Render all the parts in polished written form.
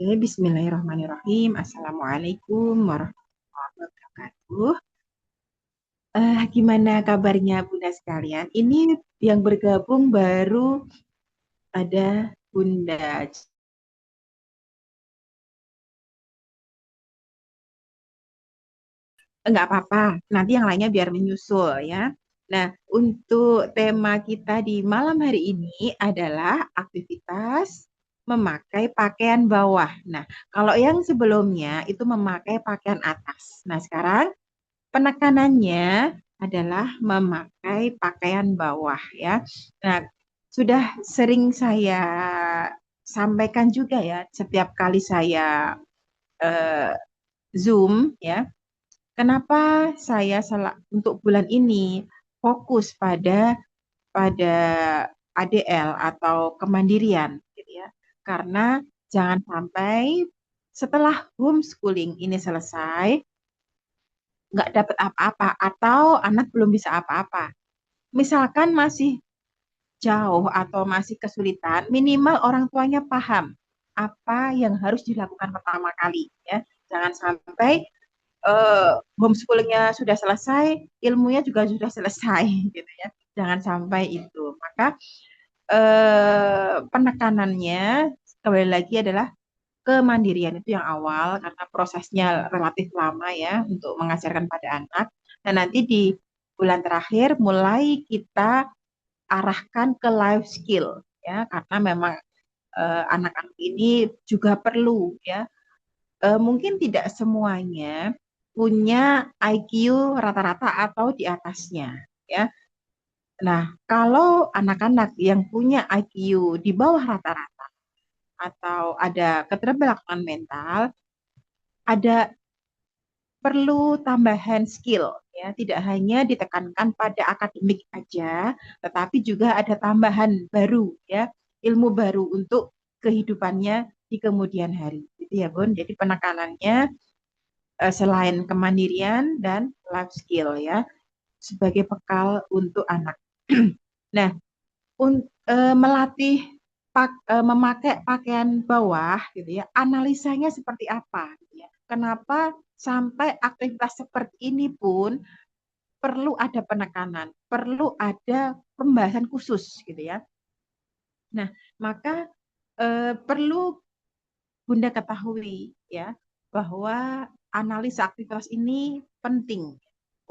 Oke, bismillahirrahmanirrahim. Assalamualaikum warahmatullahi wabarakatuh. Gimana kabarnya Bunda sekalian? Ini yang bergabung baru ada Bunda. Enggak apa-apa, nanti yang lainnya biar menyusul ya. Nah, untuk tema kita di malam hari ini adalah aktivitas memakai pakaian bawah. Nah, kalau yang sebelumnya itu memakai pakaian atas. Nah, sekarang penekanannya adalah memakai pakaian bawah ya. Nah, sudah sering saya sampaikan juga ya setiap kali saya eh, Zoom ya. Kenapa saya untuk bulan ini fokus pada ADL atau kemandirian gitu ya. Karena jangan sampai setelah homeschooling ini selesai nggak dapat apa-apa atau anak belum bisa apa-apa. Misalkan masih jauh atau masih kesulitan, minimal orang tuanya paham apa yang harus dilakukan pertama kali ya. Jangan sampai homeschoolingnya sudah selesai, ilmunya juga sudah selesai gitu ya. Jangan sampai itu. Maka penekanannya kembali lagi adalah kemandirian itu yang awal karena prosesnya relatif lama ya untuk mengajarkan pada anak. Dan nanti di bulan terakhir mulai kita arahkan ke life skill ya karena memang anak-anak ini juga perlu ya. Mungkin tidak semuanya punya IQ rata-rata atau di atasnya ya. Nah, kalau anak-anak yang punya IQ di bawah rata-rata atau ada keterbelakangan mental, ada perlu tambahan skill ya, tidak hanya ditekankan pada akademik aja, tetapi juga ada tambahan baru ya, ilmu baru untuk kehidupannya di kemudian hari. Gitu ya, Bun. Jadi penekanannya selain kemandirian dan life skill ya, sebagai bekal untuk anak. Nah, melatih memakai pakaian bawah gitu ya, analisanya seperti apa gitu ya. Kenapa sampai aktivitas seperti ini pun perlu ada penekanan, perlu ada pembahasan khusus gitu ya. Nah, maka perlu Bunda ketahui ya bahwa analisa aktivitas ini penting.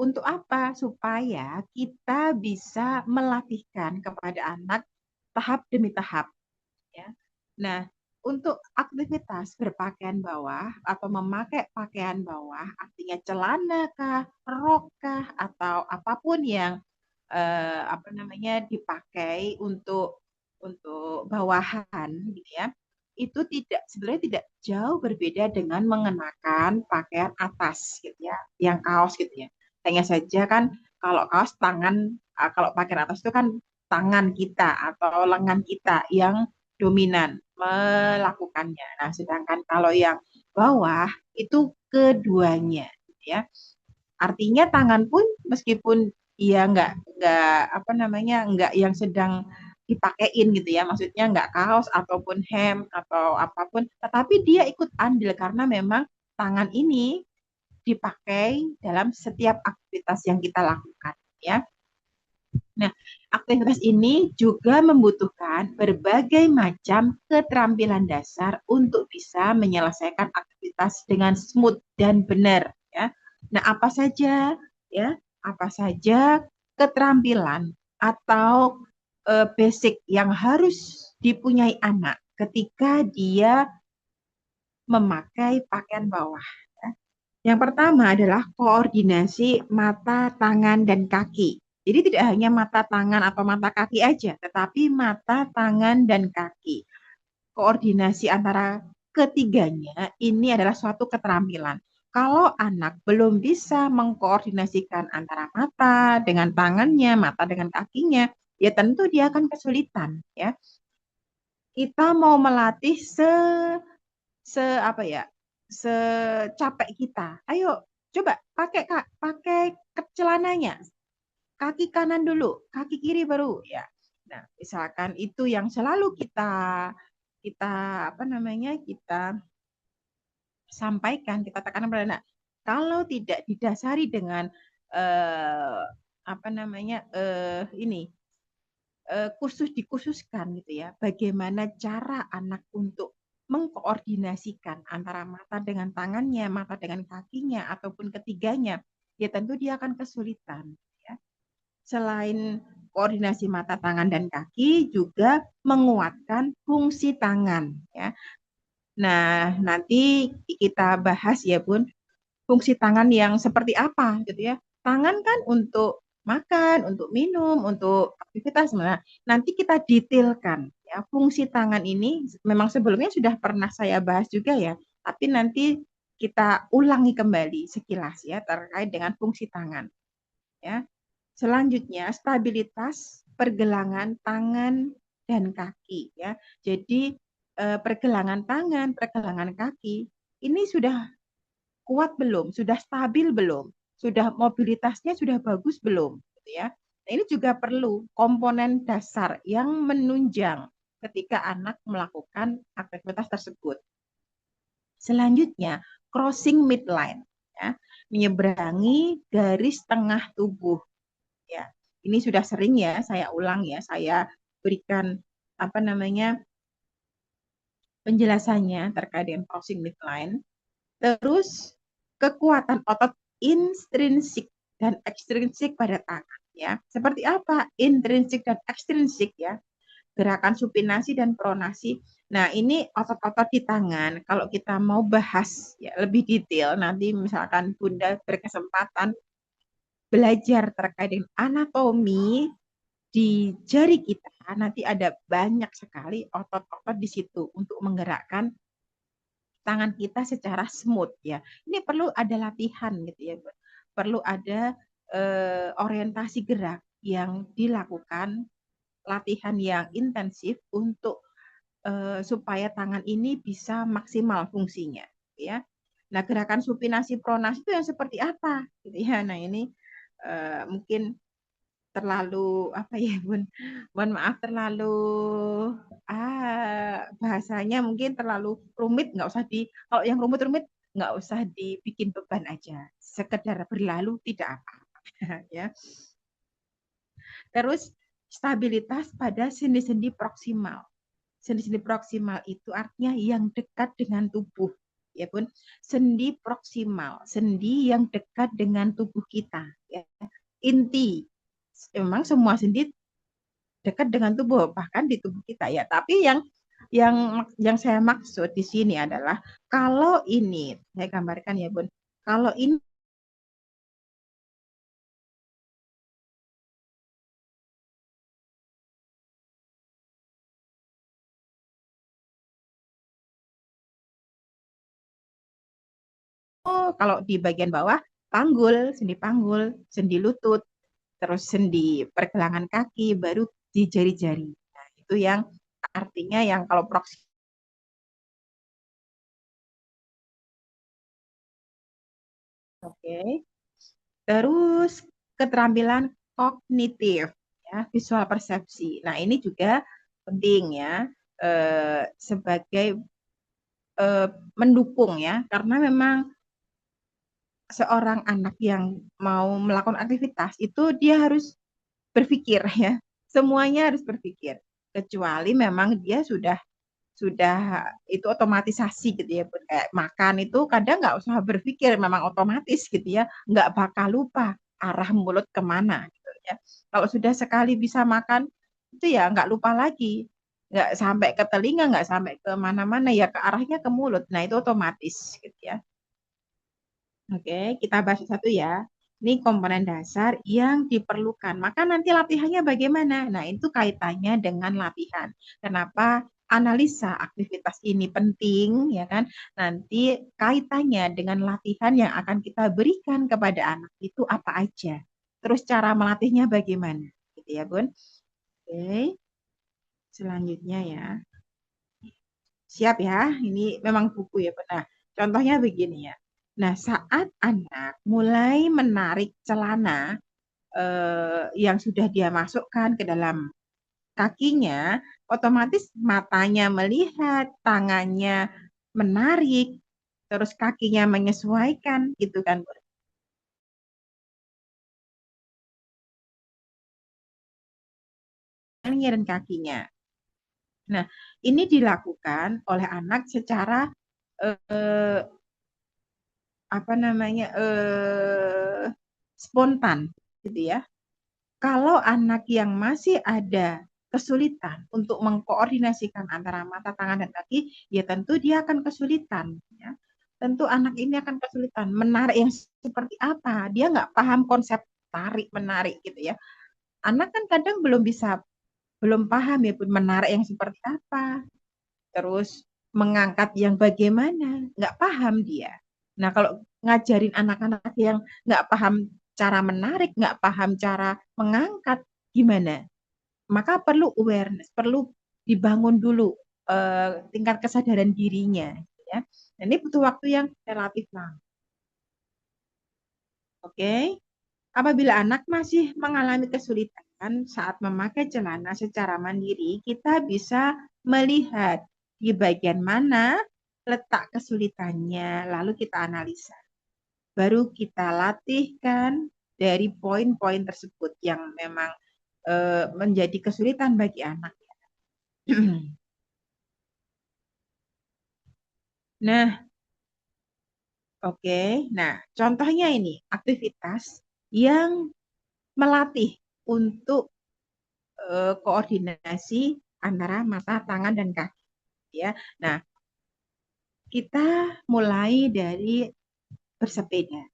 Untuk apa? Supaya kita bisa melatihkan kepada anak tahap demi tahap ya. Nah, untuk aktivitas berpakaian bawah atau memakai pakaian bawah, artinya celana kah, rok kah, atau apapun yang apa namanya dipakai untuk bawahan gitu ya. Itu tidak sebenarnya tidak jauh berbeda dengan mengenakan pakaian atas gitu ya, yang kaos gitu ya. Hanya saja kan kalau kaos tangan kalau pakaian atas itu kan tangan kita atau lengan kita yang dominan melakukannya. Nah, sedangkan kalau yang bawah itu keduanya, gitu ya. Artinya tangan pun meskipun dia nggak apa namanya nggak yang sedang dipakein gitu ya, maksudnya nggak kaos ataupun hem atau apapun, tetapi dia ikut andil karena memang tangan ini dipakai dalam setiap aktivitas yang kita lakukan ya. Nah, aktivitas ini juga membutuhkan berbagai macam keterampilan dasar untuk bisa menyelesaikan aktivitas dengan smooth dan benar ya. Nah, apa saja ya? Apa saja keterampilan atau basic yang harus dipunyai anak ketika dia memakai pakaian bawah ya. Yang pertama adalah koordinasi mata, tangan, dan kaki. Jadi tidak hanya mata, tangan, atau mata kaki aja, tetapi mata, tangan, dan kaki. Koordinasi antara ketiganya ini adalah suatu keterampilan. Kalau anak belum bisa mengkoordinasikan antara mata dengan tangannya, mata dengan kakinya, ya tentu dia akan kesulitan ya. Kita mau melatih se apa ya secapek kita. Ayo coba pakai kak, pakai celananya. Kaki kanan dulu, kaki kiri baru ya. Nah, misalkan itu yang selalu kita kita apa namanya kita sampaikan, kita tekankan pada anak, kalau tidak didasari dengan apa namanya ini kursus dikhususkan gitu ya, bagaimana cara anak untuk mengkoordinasikan antara mata dengan tangannya, mata dengan kakinya, ataupun ketiganya, ya tentu dia akan kesulitan. Ya. Selain koordinasi mata, tangan, dan kaki, juga menguatkan fungsi tangan. Ya. Nah, nanti kita bahas ya Bun, fungsi tangan yang seperti apa gitu ya. Tangan kan untuk makan, untuk minum, untuk aktivitas. Nah, nanti kita detailkan ya fungsi tangan ini memang sebelumnya sudah pernah saya bahas juga ya, tapi nanti kita ulangi kembali sekilas ya terkait dengan fungsi tangan ya. Selanjutnya stabilitas pergelangan tangan dan kaki ya. Jadi pergelangan tangan, pergelangan kaki ini sudah kuat belum, sudah stabil belum, sudah mobilitasnya sudah bagus belum, gitu ya. Nah, ini juga perlu komponen dasar yang menunjang ketika anak melakukan aktivitas tersebut. Selanjutnya, crossing midline, ya, menyeberangi garis tengah tubuh. Ya, ini sudah sering ya saya ulang ya, saya berikan apa namanya penjelasannya terkait dengan crossing midline. Terus kekuatan otot intrinsik dan ekstrinsik pada tangan ya. Seperti apa intrinsik dan ekstrinsik ya? Gerakan supinasi dan pronasi. Nah, ini otot-otot di tangan. Kalau kita mau bahas ya lebih detail nanti misalkan Bunda berkesempatan belajar terkait dengan anatomi di jari kita, nanti ada banyak sekali otot-otot di situ untuk menggerakkan tangan kita secara smooth ya. Ini perlu ada latihan gitu ya, perlu ada orientasi gerak yang dilakukan, latihan yang intensif untuk supaya tangan ini bisa maksimal fungsinya, ya. Nah, gerakan supinasi pronasi itu yang seperti apa, gitu ya. Nah, ini mungkin terlalu apa ya Bun, mohon maaf terlalu bahasanya mungkin terlalu rumit, nggak usah di kalau yang rumit-rumit nggak usah dibikin beban aja, sekedar berlalu tidak apa-apa ya. Terus stabilitas pada sendi-sendi proksimal. Sendi-sendi proksimal itu artinya yang dekat dengan tubuh ya Bun. Sendi proksimal, sendi yang dekat dengan tubuh kita ya. Inti memang semua sendi dekat dengan tubuh, bahkan di tubuh kita ya. Tapi yang saya maksud di sini adalah kalau ini saya gambarkan ya Bun. Kalau ini kalau di bagian bawah sendi panggul, sendi lutut, terus sendi pergelangan kaki, baru di jari-jari. Nah, itu yang artinya yang kalau proksimal. Oke. Terus keterampilan kognitif, ya, visual persepsi. Nah, ini juga penting ya sebagai mendukung ya, karena memang seorang anak yang mau melakukan aktivitas itu dia harus berpikir ya, semuanya harus berpikir. Kecuali memang dia sudah itu otomatisasi gitu ya, kayak makan itu kadang nggak usah berpikir, memang otomatis gitu ya, nggak bakal lupa arah mulut kemana gitu ya. Kalau sudah sekali bisa makan itu ya nggak lupa lagi, nggak sampai ke telinga, nggak sampai ke mana-mana ya ke arahnya ke mulut. Nah itu otomatis gitu ya. Oke, kita bahas satu ya. Ini komponen dasar yang diperlukan. Maka nanti latihannya bagaimana? Nah, itu kaitannya dengan latihan. Kenapa analisa aktivitas ini penting, ya kan? Nanti kaitannya dengan latihan yang akan kita berikan kepada anak itu apa aja. Terus cara melatihnya bagaimana? Gitu ya, Bun. Oke, selanjutnya ya. Siap ya, ini memang buku ya, Bun. Nah, contohnya begini ya. Nah, saat anak mulai menarik celana yang sudah dia masukkan ke dalam kakinya, otomatis matanya melihat, tangannya menarik, terus kakinya menyesuaikan gitu kan Bu. Dan kakinya. Nah, ini dilakukan oleh anak secara eh, apa namanya spontan gitu ya. Kalau anak yang masih ada kesulitan untuk mengkoordinasikan antara mata, tangan, dan kaki, ya tentu dia akan kesulitan. Ya. Tentu anak ini akan kesulitan. Menarik yang seperti apa? Dia nggak paham konsep tarik menarik gitu ya. Anak kan kadang belum paham ya pun menarik yang seperti apa. Terus mengangkat yang bagaimana, nggak paham dia. Nah, kalau ngajarin anak-anak yang nggak paham cara menarik, nggak paham cara mengangkat, gimana? Maka perlu awareness, perlu dibangun dulu tingkat kesadaran dirinya. Ya. Dan ini butuh waktu yang relatif lama. Oke, apabila anak masih mengalami kesulitan saat memakai celana secara mandiri, kita bisa melihat di bagian mana letak kesulitannya, lalu kita analisa. Baru kita latihkan dari poin-poin tersebut yang memang menjadi kesulitan bagi anak. Nah, oke. Nah, contohnya ini aktivitas yang melatih untuk koordinasi antara mata, tangan, dan kaki. Ya, nah kita mulai dari bersepeda.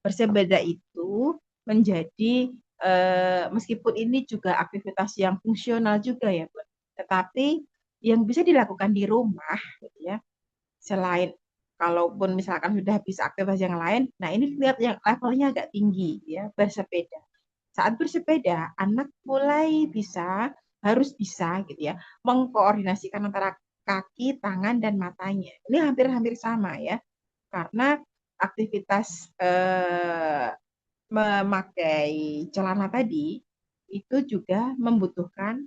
Bersepeda itu menjadi meskipun ini juga aktivitas yang fungsional juga ya, Bu. Tetapi yang bisa dilakukan di rumah, gitu ya, selain kalaupun misalkan sudah bisa aktivitas yang lain, nah ini lihat yang levelnya agak tinggi ya, bersepeda. Saat bersepeda, anak mulai harus bisa gitu ya, mengkoordinasikan antara kaki, tangan, dan matanya. Ini hampir-hampir sama ya, karena aktivitas memakai celana tadi itu juga membutuhkan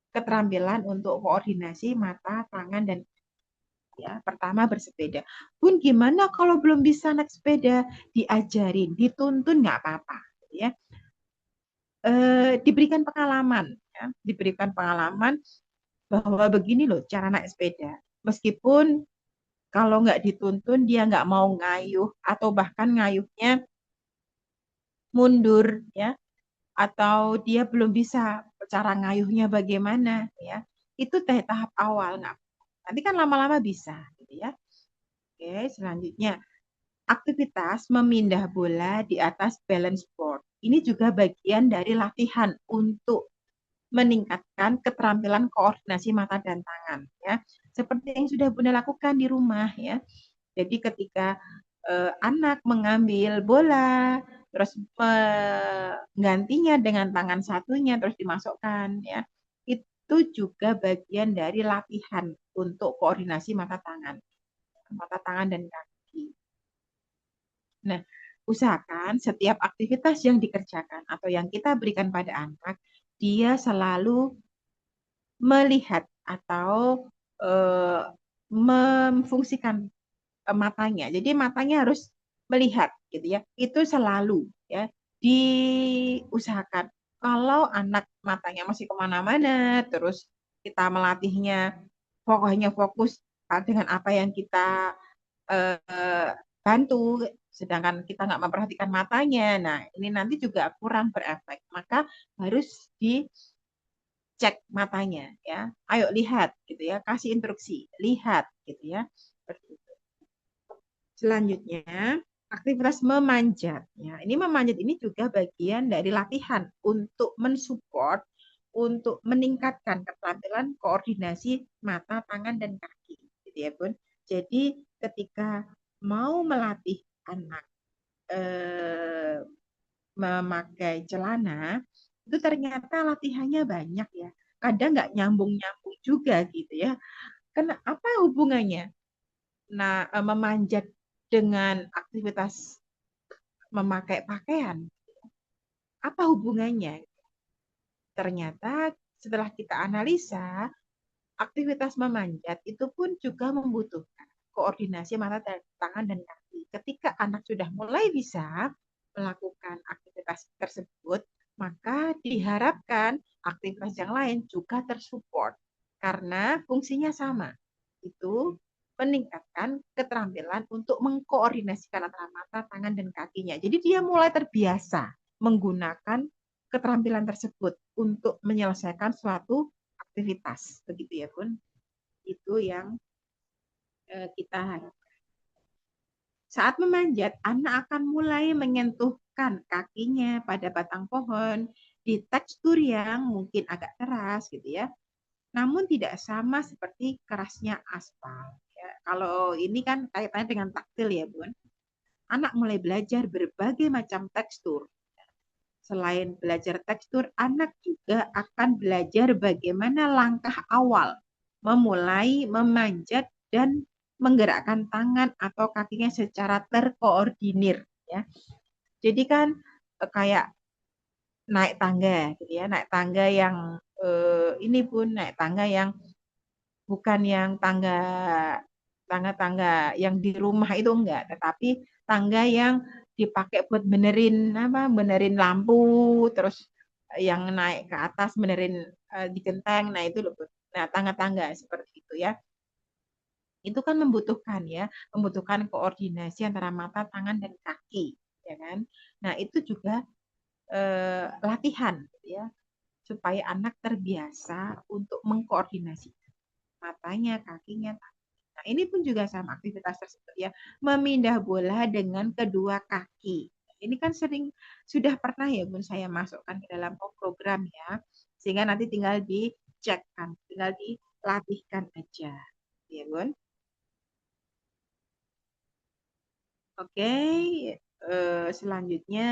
keterampilan untuk koordinasi mata, tangan, dan ya. Pertama bersepeda. Pun gimana kalau belum bisa naik sepeda? Diajarin, dituntun nggak apa-apa. Ya. Diberikan pengalaman. Ya. Diberikan pengalaman bahwa begini loh cara naik sepeda. Meskipun kalau nggak dituntun dia nggak mau ngayuh atau bahkan ngayuhnya mundur ya atau dia belum bisa cara ngayuhnya bagaimana ya itu tahap awal nggak nanti kan lama-lama bisa gitu ya. Oke, selanjutnya aktivitas memindah bola di atas balance board ini juga bagian dari latihan untuk meningkatkan keterampilan koordinasi mata dan tangan ya seperti yang sudah Bunda lakukan di rumah ya. Jadi ketika anak mengambil bola, terus menggantinya dengan tangan satunya, terus dimasukkan, ya, itu juga bagian dari latihan untuk koordinasi mata tangan dan kaki. Nah, usahakan setiap aktivitas yang dikerjakan atau yang kita berikan pada anak, dia selalu melihat atau memfungsikan matanya. Jadi matanya harus melihat gitu ya. Itu selalu ya diusahakan. Kalau anak matanya masih kemana-mana, terus kita melatihnya pokoknya fokus dengan apa yang kita bantu, sedangkan kita nggak memperhatikan matanya. Nah, ini nanti juga kurang berefek. Maka harus dicek matanya ya. Ayo lihat gitu ya, kasih instruksi, lihat gitu ya. Seperti itu. Selanjutnya, aktivitas memanjat. Ya, ini memanjat ini juga bagian dari latihan untuk mensupport, untuk meningkatkan keterampilan koordinasi mata, tangan, dan kaki. Gitu ya, Bun. Jadi ketika mau melatih anak memakai celana, itu ternyata latihannya banyak ya. Kadang nggak nyambung-nyambung juga gitu ya. Karena apa hubungannya? Nah, memanjat dengan aktivitas memakai pakaian, apa hubungannya? Ternyata setelah kita analisa, aktivitas memanjat itu pun juga membutuhkan. koordinasi mata, tangan, dan kaki. Ketika anak sudah mulai bisa melakukan aktivitas tersebut, maka diharapkan aktivitas yang lain juga tersupport karena fungsinya sama. Itu meningkatkan keterampilan untuk mengkoordinasikan antara mata, tangan, dan kakinya. Jadi dia mulai terbiasa menggunakan keterampilan tersebut untuk menyelesaikan suatu aktivitas. Begitu ya, Bun. Itu yang kita harapkan. Saat memanjat, anak akan mulai menyentuhkan kakinya pada batang pohon di tekstur yang mungkin agak keras gitu ya. Namun tidak sama seperti kerasnya aspal. Ya, kalau ini kan kaitannya dengan taktil ya, Bun. Anak mulai belajar berbagai macam tekstur. Selain belajar tekstur, anak juga akan belajar bagaimana langkah awal memulai memanjat dan menggerakkan tangan atau kakinya secara terkoordinir ya. Jadi kan kayak naik tangga gitu ya, naik tangga yang ini Bun, naik tangga yang bukan yang tangga-tangga yang di rumah itu enggak, tetapi tangga yang dipakai buat benerin lampu, terus yang naik ke atas benerin di genteng, nah itu loh. Nah, tangga-tangga seperti itu ya. Itu kan membutuhkan koordinasi antara mata, tangan, dan kaki, ya kan? Nah, itu juga latihan gitu ya, supaya anak terbiasa untuk mengkoordinasikan matanya, kakinya. Nah, ini pun juga sama aktivitas tersebut ya, memindah bola dengan kedua kaki. Ini kan sudah pernah ya Bun saya masukkan ke dalam program ya, sehingga nanti tinggal dicekkan, tinggal dilatihkan aja, ya Bun. Oke, selanjutnya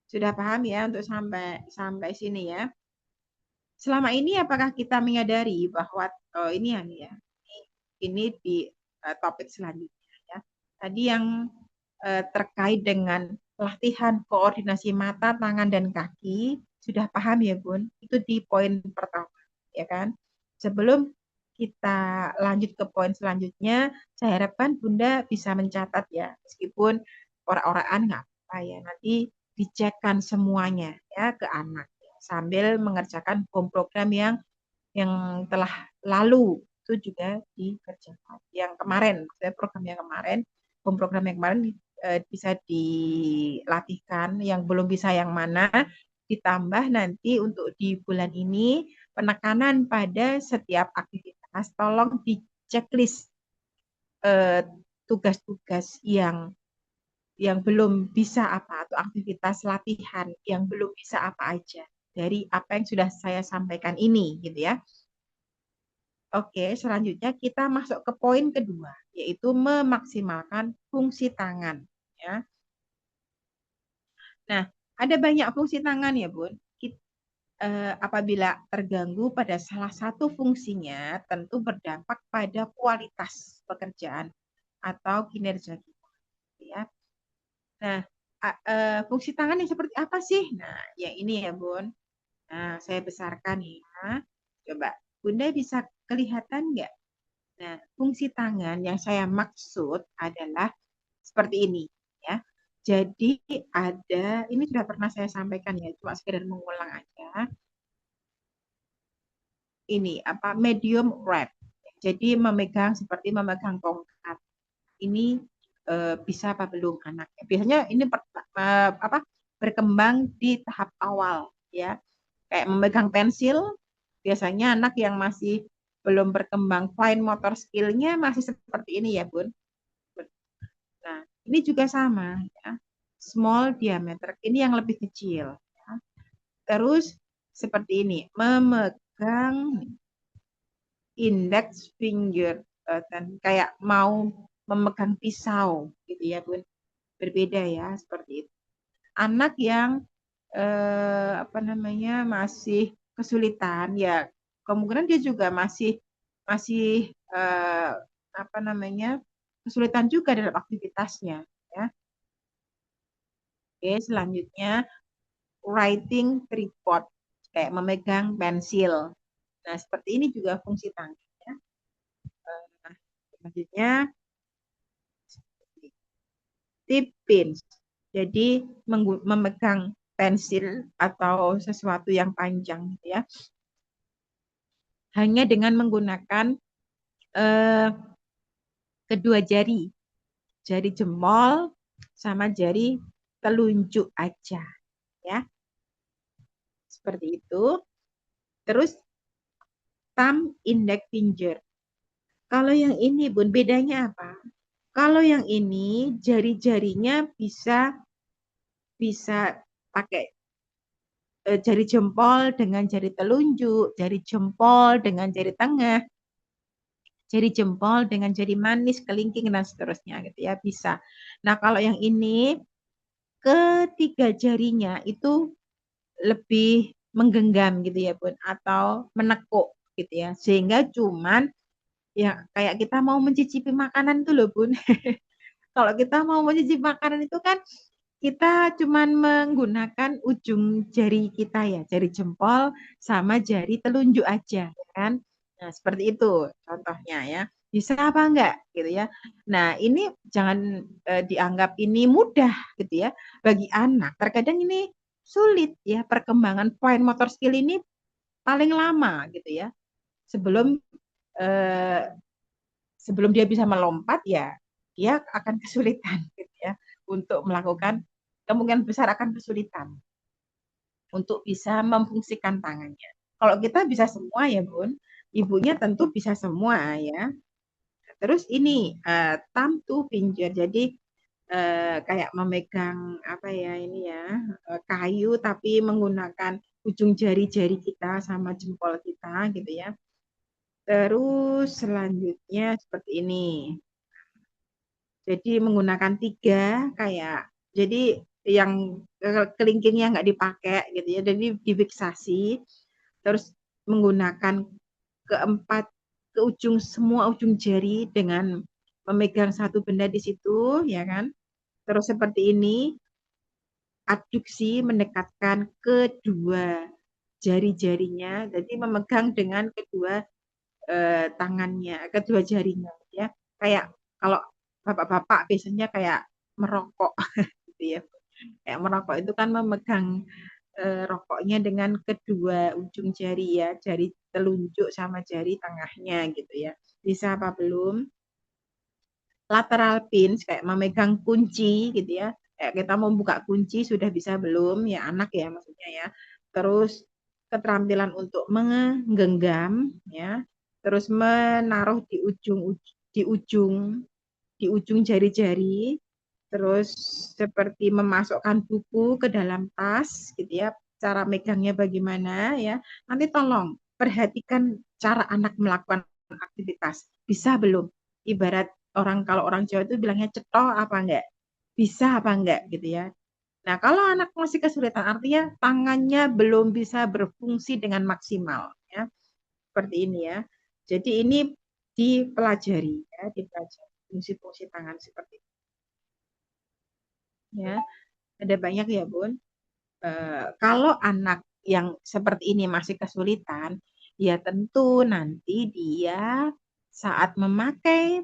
sudah paham ya untuk sampai sini ya. Selama ini apakah kita menyadari bahwa ini ya, ini di topik selanjutnya ya. Tadi yang terkait dengan latihan koordinasi mata, tangan, dan kaki sudah paham ya Bun? Itu di poin pertama ya kan. Sebelum kita lanjut ke poin selanjutnya, saya harapkan Bunda bisa mencatat ya, meskipun orang-oran nggak apa ya, nanti dicekkan semuanya ya ke anak sambil mengerjakan home program yang telah lalu itu juga dikerjakan. Yang kemarin, saya program yang kemarin, home program yang kemarin bisa dilatihkan, yang belum bisa yang mana, ditambah nanti untuk di bulan ini penekanan pada setiap aktivitas, tolong di checklist tugas-tugas yang belum bisa apa atau aktivitas latihan yang belum bisa apa aja dari apa yang sudah saya sampaikan ini gitu ya. Oke, selanjutnya kita masuk ke poin kedua, yaitu memaksimalkan fungsi tangan. Ya. Nah, ada banyak fungsi tangan ya, Bun. Apabila terganggu pada salah satu fungsinya, tentu berdampak pada kualitas pekerjaan atau kinerja kita. Ya. Nah, fungsi tangan yang seperti apa sih? Nah, yang ini ya, Bun. Nah, saya besarkan ya. Coba, Bunda bisa kelihatan nggak? Nah, fungsi tangan yang saya maksud adalah seperti ini, ya. Jadi ini sudah pernah saya sampaikan ya, cuma sekedar mengulang aja. Ini apa medium wrap. Jadi seperti memegang tongkat. Ini bisa apa belum anaknya? Biasanya ini berkembang di tahap awal, ya. Kayak memegang pensil, biasanya anak yang masih belum berkembang fine motor skill-nya masih seperti ini ya, Bun. Nah, ini juga sama ya. Small diameter, ini yang lebih kecil. Ya. Terus seperti ini, memegang index finger dan kayak mau memegang pisau gitu ya, Bun. Berbeda ya, seperti itu. Anak yang masih kesulitan ya, kemungkinan dia juga masih kesulitan juga dalam aktivitasnya ya. Oke, selanjutnya writing tripod, kayak memegang pensil. Nah, seperti ini juga fungsi tangan ya. selanjutnya tip pins. Jadi memegang pensil atau sesuatu yang panjang gitu ya. Hanya dengan menggunakan eh, kedua jari. Jari jempol sama jari telunjuk aja ya. Seperti itu. Terus thumb index finger. Kalau yang ini Bun, bedanya apa? Kalau yang ini jari-jarinya bisa bisa pakai jari jempol dengan jari telunjuk, jari jempol dengan jari tengah, jari jempol dengan jari manis, kelingking dan seterusnya gitu ya, bisa. Nah, kalau yang ini ketiga jarinya itu lebih menggenggam gitu ya, Bun, atau menekuk gitu ya. Sehingga cuman ya kayak kita mau mencicipi makanan itu loh, Bun. Kalau kita mau mencicipi makanan itu kan kita cuman menggunakan ujung jari kita ya, jari jempol sama jari telunjuk aja, kan? Nah, seperti itu contohnya ya. Bisa apa enggak gitu ya. Nah, ini jangan dianggap ini mudah gitu ya bagi anak. Terkadang ini sulit ya, perkembangan fine motor skill ini paling lama gitu ya. Sebelum eh, sebelum dia bisa melompat ya dia akan kesulitan gitu ya untuk melakukan, kemungkinan besar akan kesulitan untuk bisa memfungsikan tangannya. Kalau kita bisa semua ya Bun, ibunya tentu bisa semua ya. Terus ini thumb to finger, jadi kayak memegang apa ya ini ya, kayu tapi menggunakan ujung jari-jari kita sama jempol kita gitu ya. Terus selanjutnya seperti ini. Jadi menggunakan tiga kayak, jadi yang kelingkingnya nggak dipakai gitu ya, jadi difiksasi, terus menggunakan keempat ke ujung semua ujung jari dengan memegang satu benda di situ ya kan. Terus seperti ini, adduksi mendekatkan kedua jari-jarinya, jadi memegang dengan kedua tangannya, kedua jarinya ya. Kayak kalau bapak-bapak biasanya kayak merokok gitu ya. Kayak merokok itu kan memegang rokoknya dengan kedua ujung jari ya, jari telunjuk sama jari tengahnya gitu ya. Bisa apa belum? Lateral pins kayak memegang kunci gitu ya. Kayak kita mau buka kunci sudah bisa belum? Ya anak ya maksudnya ya. Terus keterampilan untuk menggenggam ya. Terus menaruh di ujung di ujung jari-jari. Terus seperti memasukkan buku ke dalam tas gitu ya. Cara megangnya bagaimana ya. Nanti tolong perhatikan cara anak melakukan aktivitas. Bisa belum? Ibarat orang, kalau orang Jawa itu bilangnya cetoh apa enggak? Bisa apa enggak gitu ya. Nah, kalau anak masih kesulitan artinya tangannya belum bisa berfungsi dengan maksimal ya. Seperti ini ya. Jadi ini dipelajari ya, dipelajari fungsi-fungsi tangan seperti itu ya. Ada banyak ya, Bun. Kalau anak yang seperti ini masih kesulitan, ya tentu nanti dia saat memakai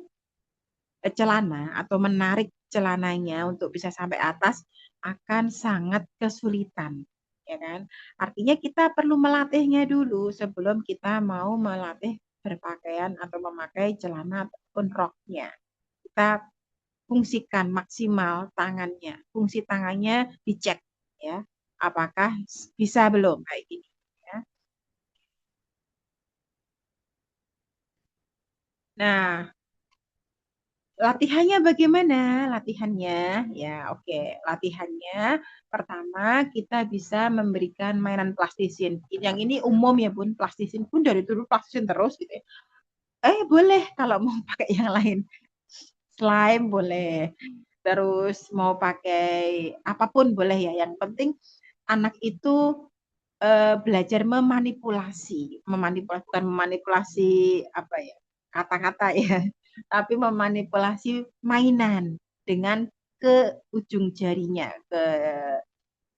celana atau menarik celananya untuk bisa sampai atas akan sangat kesulitan, ya kan? Artinya kita perlu melatihnya dulu sebelum kita mau melatih berpakaian atau memakai celana ataupun roknya. Kita fungsikan maksimal tangannya, fungsi tangannya dicek ya, apakah bisa belum kayak gini ya. Nah, latihannya bagaimana? Latihannya, ya oke. Latihannya pertama kita bisa memberikan mainan plastisin. Yang ini umum ya Bun, plastisin pun dari dulu plastisin terus gitu ya. Boleh kalau mau pakai yang lain. Slime boleh. Terus mau pakai apapun boleh ya. Yang penting anak itu belajar memanipulasi, memanipulasi bukan memanipulasi apa ya kata-kata ya, tapi memanipulasi mainan dengan ke ujung jarinya, ke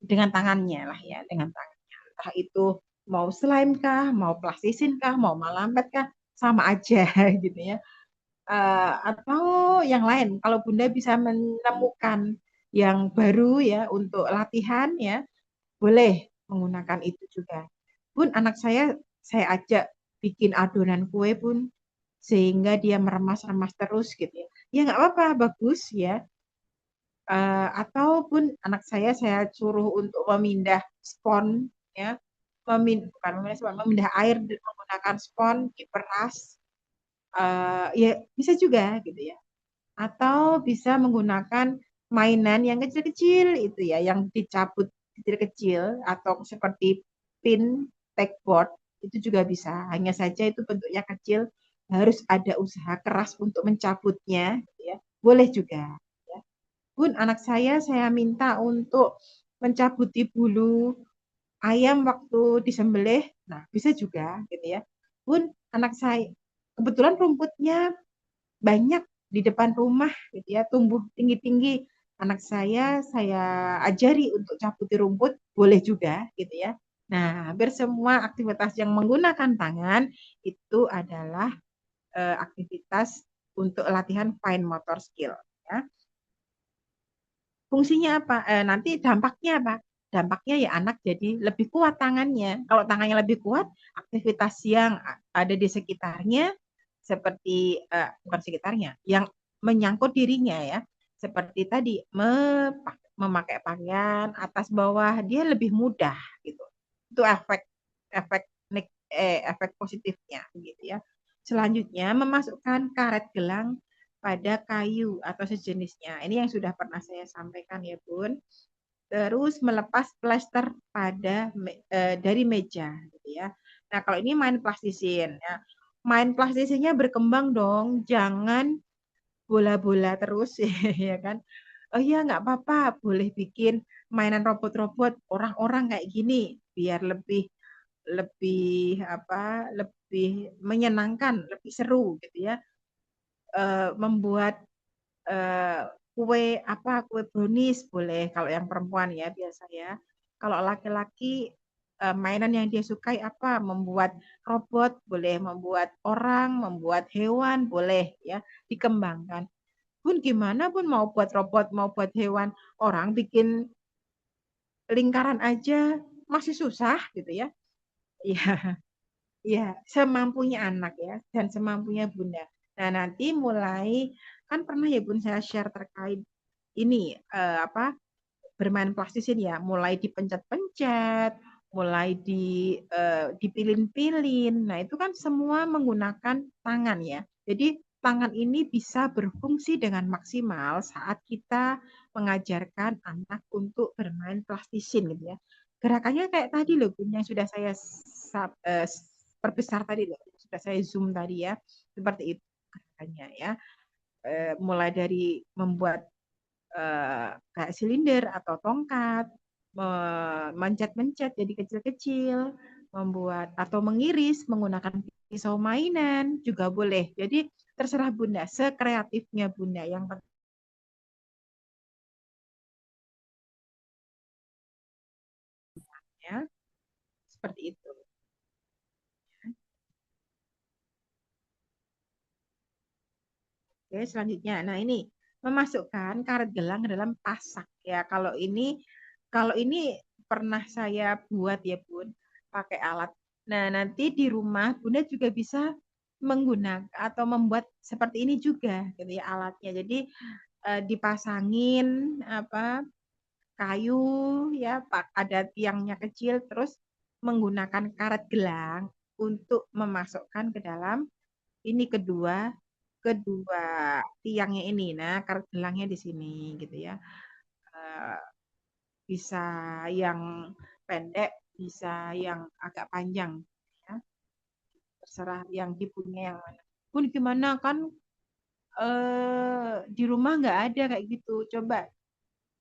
dengan tangannya lah ya, dengan tangannya. Entah itu mau slime kah, mau plastisin kah, mau malampet kah, sama aja gitu ya. Atau yang lain. Kalau Bunda bisa menemukan yang baru ya untuk latihan ya, boleh menggunakan itu juga. Bun, anak saya ajak bikin adonan kue pun sehingga dia meremas-remas terus gitu ya. Ya nggak apa-apa, bagus ya. Ataupun anak saya suruh untuk memindah spon ya, bukan memindah spon, memindah air menggunakan spon diperas. Ya bisa juga gitu ya. Atau bisa menggunakan mainan yang kecil-kecil itu ya, yang dicabut kecil-kecil atau seperti pin pegboard itu juga bisa. Hanya saja itu bentuknya kecil, harus ada usaha keras untuk mencabutnya, gitu ya. Boleh juga. Ya. Bun, anak saya minta untuk mencabuti bulu ayam waktu disembelih. Nah, bisa juga gitu ya. Bun, anak saya kebetulan rumputnya banyak di depan rumah gitu ya, tumbuh tinggi-tinggi. Anak saya ajari untuk cabuti rumput, boleh juga gitu ya. Nah, hampir semua aktivitas yang menggunakan tangan itu adalah aktivitas untuk latihan fine motor skill ya. Fungsinya apa? Nanti dampaknya apa? Dampaknya ya anak jadi lebih kuat tangannya. Kalau tangannya lebih kuat, aktivitas yang ada di sekitarnya seperti bukan sekitarnya, yang menyangkut dirinya ya, seperti tadi memakai pakaian atas bawah, dia lebih mudah gitu. Itu efek efek efek positifnya gitu ya. Selanjutnya memasukkan karet gelang pada kayu atau sejenisnya. Ini yang sudah pernah saya sampaikan ya Bun. Terus melepas plester pada dari meja gitu ya. Nah, kalau ini main plastisin ya. Main plastisinnya berkembang dong, jangan bola-bola terus ya kan. Oh iya nggak apa-apa, boleh bikin mainan robot-robot orang-orang kayak gini biar lebih lebih apa lebih menyenangkan, lebih seru gitu ya. Membuat eh, kue brownies boleh kalau yang perempuan ya biasa ya. Kalau laki-laki mainan yang dia sukai apa? Membuat robot boleh, membuat orang, membuat hewan boleh ya, dikembangkan. Pun gimana pun mau buat robot, mau buat hewan, orang bikin lingkaran aja masih susah gitu ya. Iya, iya, semampunya anak ya dan semampunya Bunda. Nah, nanti mulai kan pernah ya Bun saya share terkait ini apa bermain plastisin ya, mulai dipencet-pencet, mulai dipilin-pilin. Nah, itu kan semua menggunakan tangan ya. Jadi tangan ini bisa berfungsi dengan maksimal saat kita mengajarkan anak untuk bermain plastisin gitu ya. Gerakannya kayak tadi loh, Bun, yang sudah saya perbesar tadi loh, sudah saya zoom tadi ya. Seperti itu gerakannya ya. Mulai dari membuat kayak silinder atau tongkat, mencet-mencet jadi kecil-kecil, membuat atau mengiris menggunakan pisau mainan juga boleh. Jadi terserah Bunda, sekreatifnya Bunda yang pentingnya seperti itu. Oke, selanjutnya. Nah, ini memasukkan karet gelang ke dalam pasak ya. Kalau ini pernah saya buat ya, Bun, pakai alat. Nah, nanti di rumah Bunda juga bisa menggunakan atau membuat seperti ini juga gitu ya alatnya. Jadi dipasangin apa kayu ya, ada tiangnya kecil terus menggunakan karet gelang untuk memasukkan ke dalam ini kedua kedua tiangnya ini. Nah, karet gelangnya di sini gitu ya. Eh, Bisa yang pendek, bisa yang agak panjang ya. Terserah yang dipunya yang mana. Pun gimana kan di rumah nggak ada kayak gitu. Coba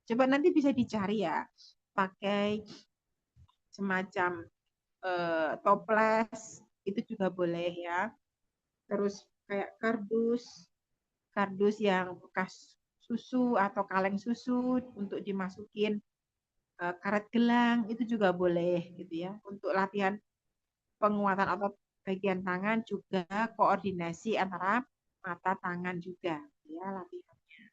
coba nanti bisa dicari ya. Pakai semacam toples itu juga boleh ya. Terus kayak kardus kardus yang bekas susu atau kaleng susu untuk dimasukin karet gelang itu juga boleh gitu ya untuk latihan penguatan otot bagian tangan juga koordinasi antara mata tangan juga ya latihannya.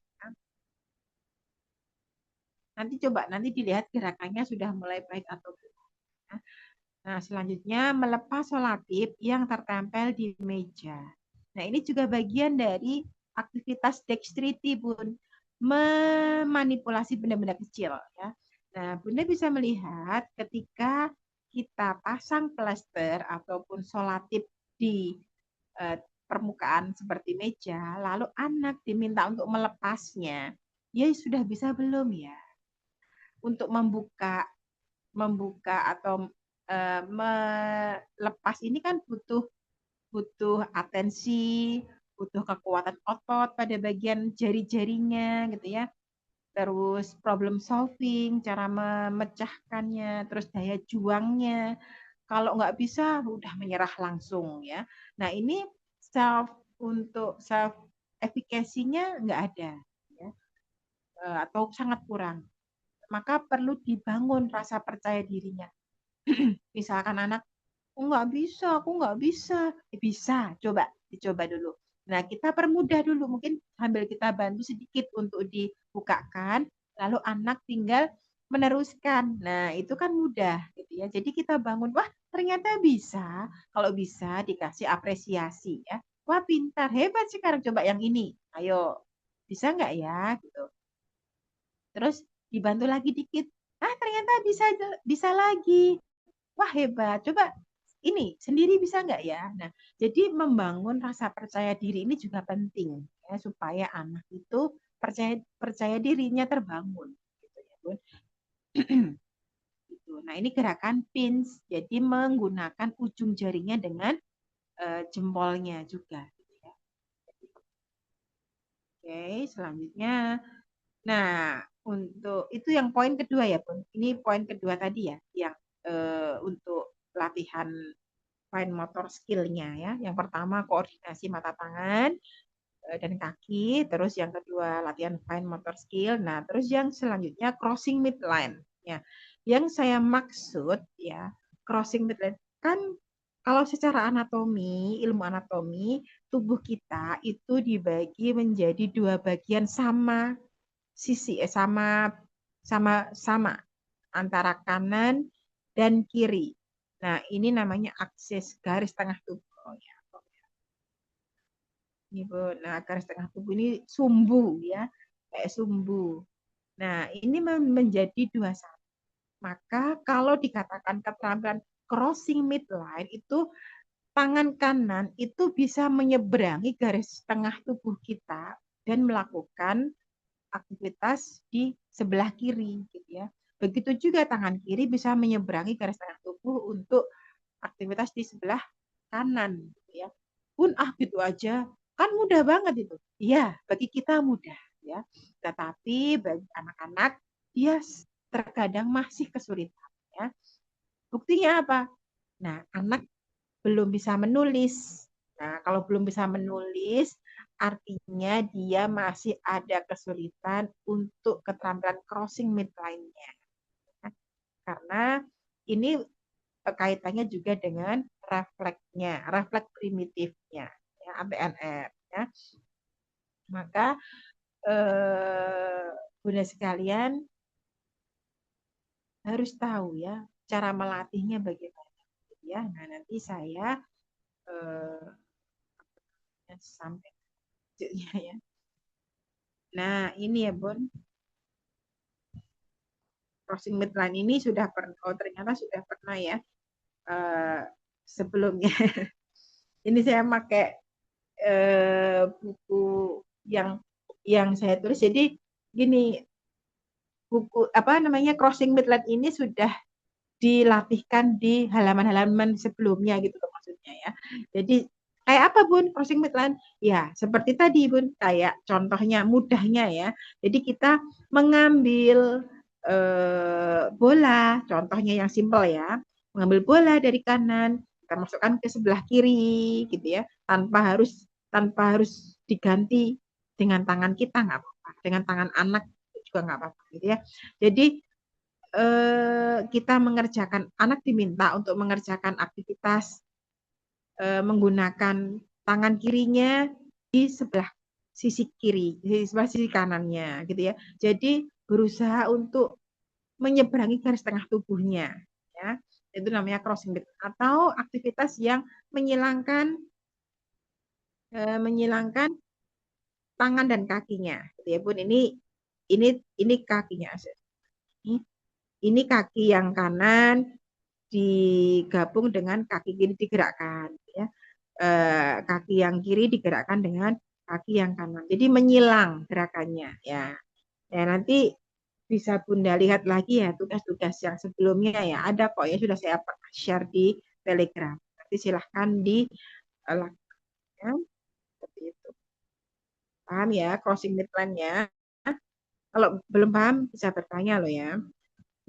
Nanti coba nanti dilihat gerakannya sudah mulai baik atau belum. Nah, selanjutnya melepas solatip yang tertempel di meja. Nah, ini juga bagian dari aktivitas dexterity, Bun. Memanipulasi benda-benda kecil ya. Nah, Bunda bisa melihat ketika kita pasang plester ataupun solatip di permukaan seperti meja, lalu anak diminta untuk melepasnya. Dia sudah bisa belum ya? Untuk membuka atau melepas ini kan butuh butuh atensi, butuh kekuatan otot pada bagian jari-jarinya gitu ya. Terus problem solving, cara memecahkannya, terus daya juangnya. Kalau nggak bisa, udah menyerah langsung ya. Nah ini untuk self efficacy-nya nggak ada ya, atau sangat kurang. Maka perlu dibangun rasa percaya dirinya. Misalkan anak, aku nggak bisa. Bisa, coba, dicoba dulu. Nah, kita permudah dulu, mungkin sambil kita bantu sedikit untuk dibukakan, lalu anak tinggal meneruskan. Nah, itu kan mudah, gitu ya. Jadi kita bangun, wah ternyata bisa. Kalau bisa dikasih apresiasi ya. Wah pintar, hebat sekarang coba yang ini. Ayo, bisa nggak ya? Gitu. Terus dibantu lagi dikit. Ah, ternyata bisa bisa lagi. Wah hebat, coba ini sendiri bisa nggak ya? Nah, jadi membangun rasa percaya diri ini juga penting ya supaya anak itu percaya percaya dirinya terbangun. Gitu ya, Bun. Gitu. Nah, ini gerakan pins, jadi menggunakan ujung jarinya dengan jempolnya juga. Gitu ya. Oke, selanjutnya. Nah, untuk itu yang poin kedua ya, Bun. Ini poin kedua tadi ya, yang untuk latihan fine motor skill-nya ya. Yang pertama koordinasi mata tangan dan kaki, terus yang kedua latihan fine motor skill. Nah, terus yang selanjutnya crossing midline. Ya. Yang saya maksud ya, crossing midline kan kalau secara anatomi, ilmu anatomi, tubuh kita itu dibagi menjadi dua bagian sama sisi sama sama sama antara kanan dan kiri. Nah, ini namanya aksis garis tengah tubuh. Oh, ya. Ini, Bu. Nah, garis tengah tubuh ini sumbu ya, kayak sumbu. Nah, ini menjadi dua satu. Maka kalau dikatakan keterampilan crossing midline itu tangan kanan itu bisa menyeberangi garis tengah tubuh kita dan melakukan aktivitas di sebelah kiri gitu ya. Begitu juga tangan kiri bisa menyeberangi garis tengah tubuh untuk aktivitas di sebelah kanan gitu ya. Pun gitu aja kan mudah banget itu. Iya, bagi kita mudah ya. Tetapi bagi anak-anak dia terkadang masih kesulitan ya. Buktinya apa? Nah, anak belum bisa menulis. Nah, kalau belum bisa menulis, artinya dia masih ada kesulitan untuk keterampilan crossing midline-nya. Karena ini kaitannya juga dengan refleksnya, refleks primitifnya, ya, ABNR. Ya. Maka Bunda sekalian harus tahu ya cara melatihnya bagaimana. Ya, nah nanti saya sampai ya. Nah ini ya Bun, crossing midline ini sudah ternyata sudah pernah ya sebelumnya. Ini saya pakai buku yang saya tulis. Jadi gini, buku apa namanya crossing midline ini sudah dilatihkan di halaman-halaman sebelumnya gitu loh maksudnya ya. Jadi kayak apa Bun crossing midline? Ya seperti tadi Bun, kayak contohnya mudahnya ya. Jadi kita mengambil bola, contohnya yang simpel ya, mengambil bola dari kanan, kita masukkan ke sebelah kiri gitu ya, tanpa harus diganti dengan tangan kita nggak apa-apa, dengan tangan anak juga nggak apa-apa gitu ya. Jadi kita mengerjakan anak diminta untuk mengerjakan aktivitas menggunakan tangan kirinya di sebelah sisi kiri, di sebelah sisi kanannya gitu ya. Jadi berusaha untuk menyeberangi garis tengah tubuhnya ya. Itu namanya crossing beat atau aktivitas yang menyilangkan menyilangkan tangan dan kakinya gitu ya Bun. Ini kakinya. Ini kaki yang kanan digabung dengan kaki kiri digerakkan ya. Kaki yang kiri digerakkan dengan kaki yang kanan. Jadi menyilang gerakannya ya. Ya nanti bisa Bunda lihat lagi ya tugas-tugas yang sebelumnya ya. Ada kok ya sudah saya share di Telegram. Nanti silahkan dilakukan seperti itu. Paham ya crossing midline-nya? Kalau belum paham bisa bertanya loh ya.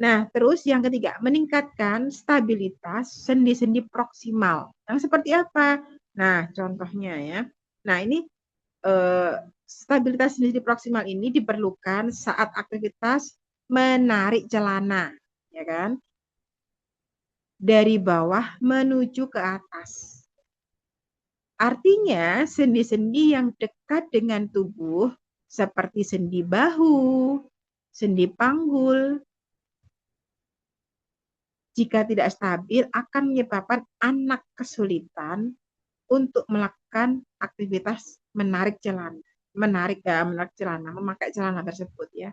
Nah, terus yang ketiga, meningkatkan stabilitas sendi-sendi proksimal. Yang seperti apa? Nah, contohnya ya. Nah, ini stabilitas sendi-sendi proksimal ini diperlukan saat aktivitas menarik celana, ya kan? Dari bawah menuju ke atas. Artinya, sendi-sendi yang dekat dengan tubuh seperti sendi bahu, sendi panggul, jika tidak stabil akan menyebabkan anak kesulitan untuk melakukan aktivitas menarik celana, memakai celana tersebut ya.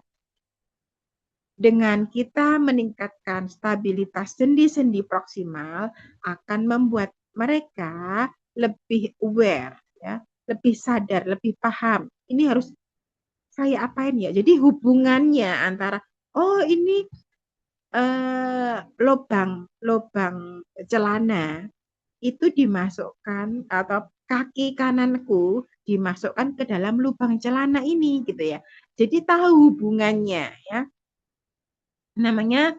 Dengan kita meningkatkan stabilitas sendi-sendi proksimal akan membuat mereka lebih aware ya, lebih sadar, lebih paham. Ini harus saya apain ya. Jadi hubungannya antara oh ini lubang lubang celana itu dimasukkan atau kaki kananku dimasukkan ke dalam lubang celana ini gitu ya. Jadi tahu hubungannya ya. Namanya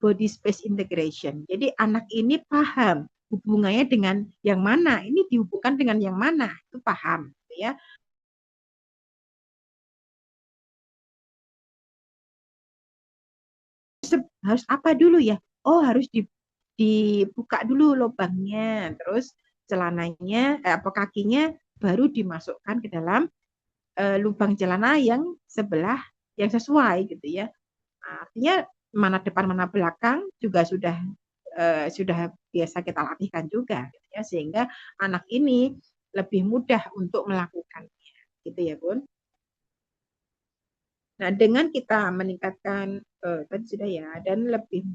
body space integration. Jadi anak ini paham hubungannya dengan yang mana, ini dihubungkan dengan yang mana, itu paham gitu ya. Harus apa dulu ya? Oh, harus dibuka dulu lubangnya, terus celananya apa kakinya baru dimasukkan ke dalam lubang celana yang sebelah yang sesuai gitu ya. Artinya mana depan mana belakang juga sudah biasa kita latihkan juga gitu ya, sehingga anak ini lebih mudah untuk melakukannya gitu ya Bun. Nah dengan kita meningkatkan tadi sudah ya dan lebih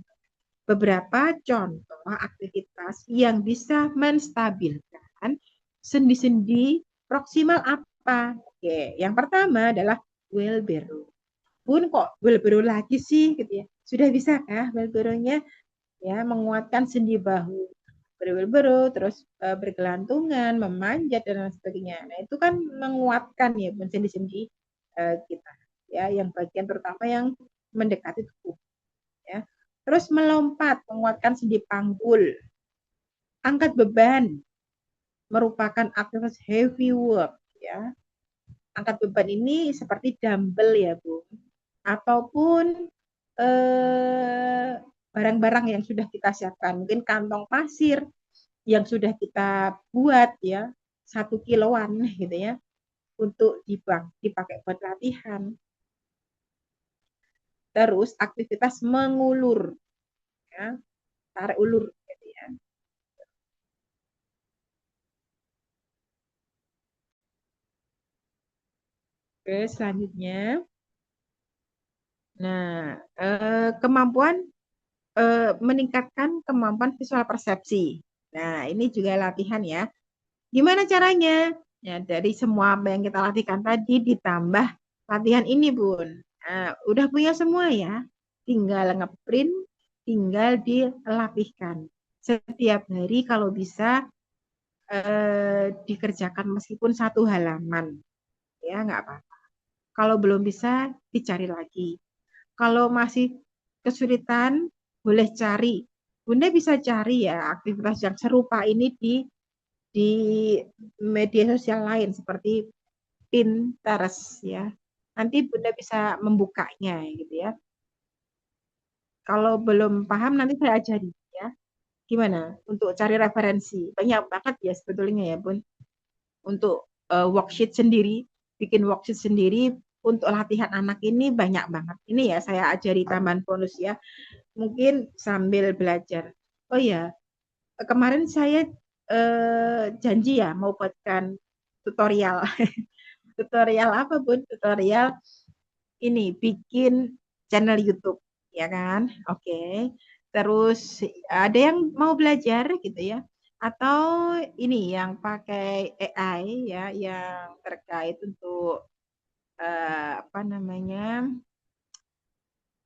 beberapa contoh aktivitas yang bisa menstabilkan sendi-sendi proksimal apa? Oke, yang pertama adalah wheelbarrow. Bun kok wheelbarrow lagi sih gitu ya. Sudah bisa kah wheelbarrow-nya ya menguatkan sendi bahu berwheelbarrow terus bergelantungan, memanjat dan lain sebagainya. Nah, itu kan menguatkan ya sendi-sendi kita ya yang bagian terutama yang mendekati tubuh ya. Terus melompat, menguatkan sendi panggul. Angkat beban merupakan aktivitas heavy work ya. Angkat beban ini seperti dumbbell ya, Bu. Ataupun barang-barang yang sudah kita siapkan, mungkin kantong pasir yang sudah kita buat ya, 1 kiloan gitu ya, untuk dipakai buat latihan. Terus aktivitas mengulur, ya, tarik ulur gitu ya. Oke, selanjutnya, nah kemampuan meningkatkan kemampuan visual persepsi. Nah, ini juga latihan ya. Gimana caranya? Ya, dari semua apa yang kita latihkan tadi ditambah latihan ini, Bun. Nah, udah punya semua ya. Tinggal ngeprint, tinggal dilatihkan. Setiap hari kalau bisa dikerjakan meskipun 1 halaman. Ya, nggak apa-apa. Kalau belum bisa, dicari lagi. Kalau masih kesulitan, boleh cari. Bunda bisa cari ya aktivitas yang serupa ini di media sosial lain seperti Pinterest ya. Nanti Bunda bisa membukanya gitu ya. Kalau belum paham nanti saya ajari ya. Gimana untuk cari referensi? Banyak banget ya sebetulnya ya Bun. untuk worksheet sendiri, bikin worksheet sendiri untuk latihan anak ini banyak banget. Ini ya saya ajari tambahan bonus ya, mungkin sambil belajar. Oh ya, kemarin saya janji ya mau buatkan tutorial. Tutorial apa Bun? Tutorial ini bikin channel YouTube, ya kan? Oke. Terus ada yang mau belajar gitu ya? Atau ini yang pakai AI ya, yang terkait untuk apa namanya?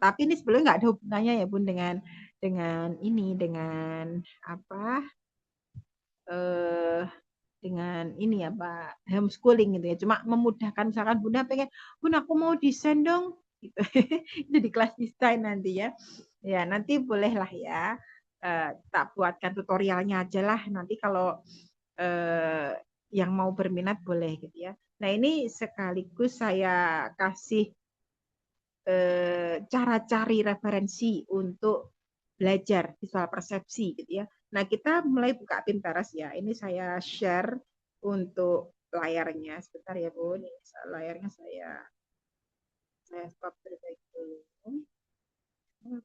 Tapi ini sebelumnya nggak ada hubungannya ya Bun dengan ini dengan apa? eh dengan ini ya Pak, homeschooling gitu ya. Cuma memudahkan misalkan Bunda pengen, Bun aku mau desain dong gitu. Itu di kelas desain nanti ya. Ya, nanti bolehlah ya. Tak buatkan tutorialnya aja lah nanti kalau eh, yang mau berminat boleh gitu ya. Nah, ini sekaligus saya kasih cara cari referensi untuk belajar visual persepsi gitu ya. Nah, kita mulai buka Pinterest ya. Ini saya share untuk layarnya. Sebentar ya, Bu. Ini layarnya saya stop terlebih dulu. Ini,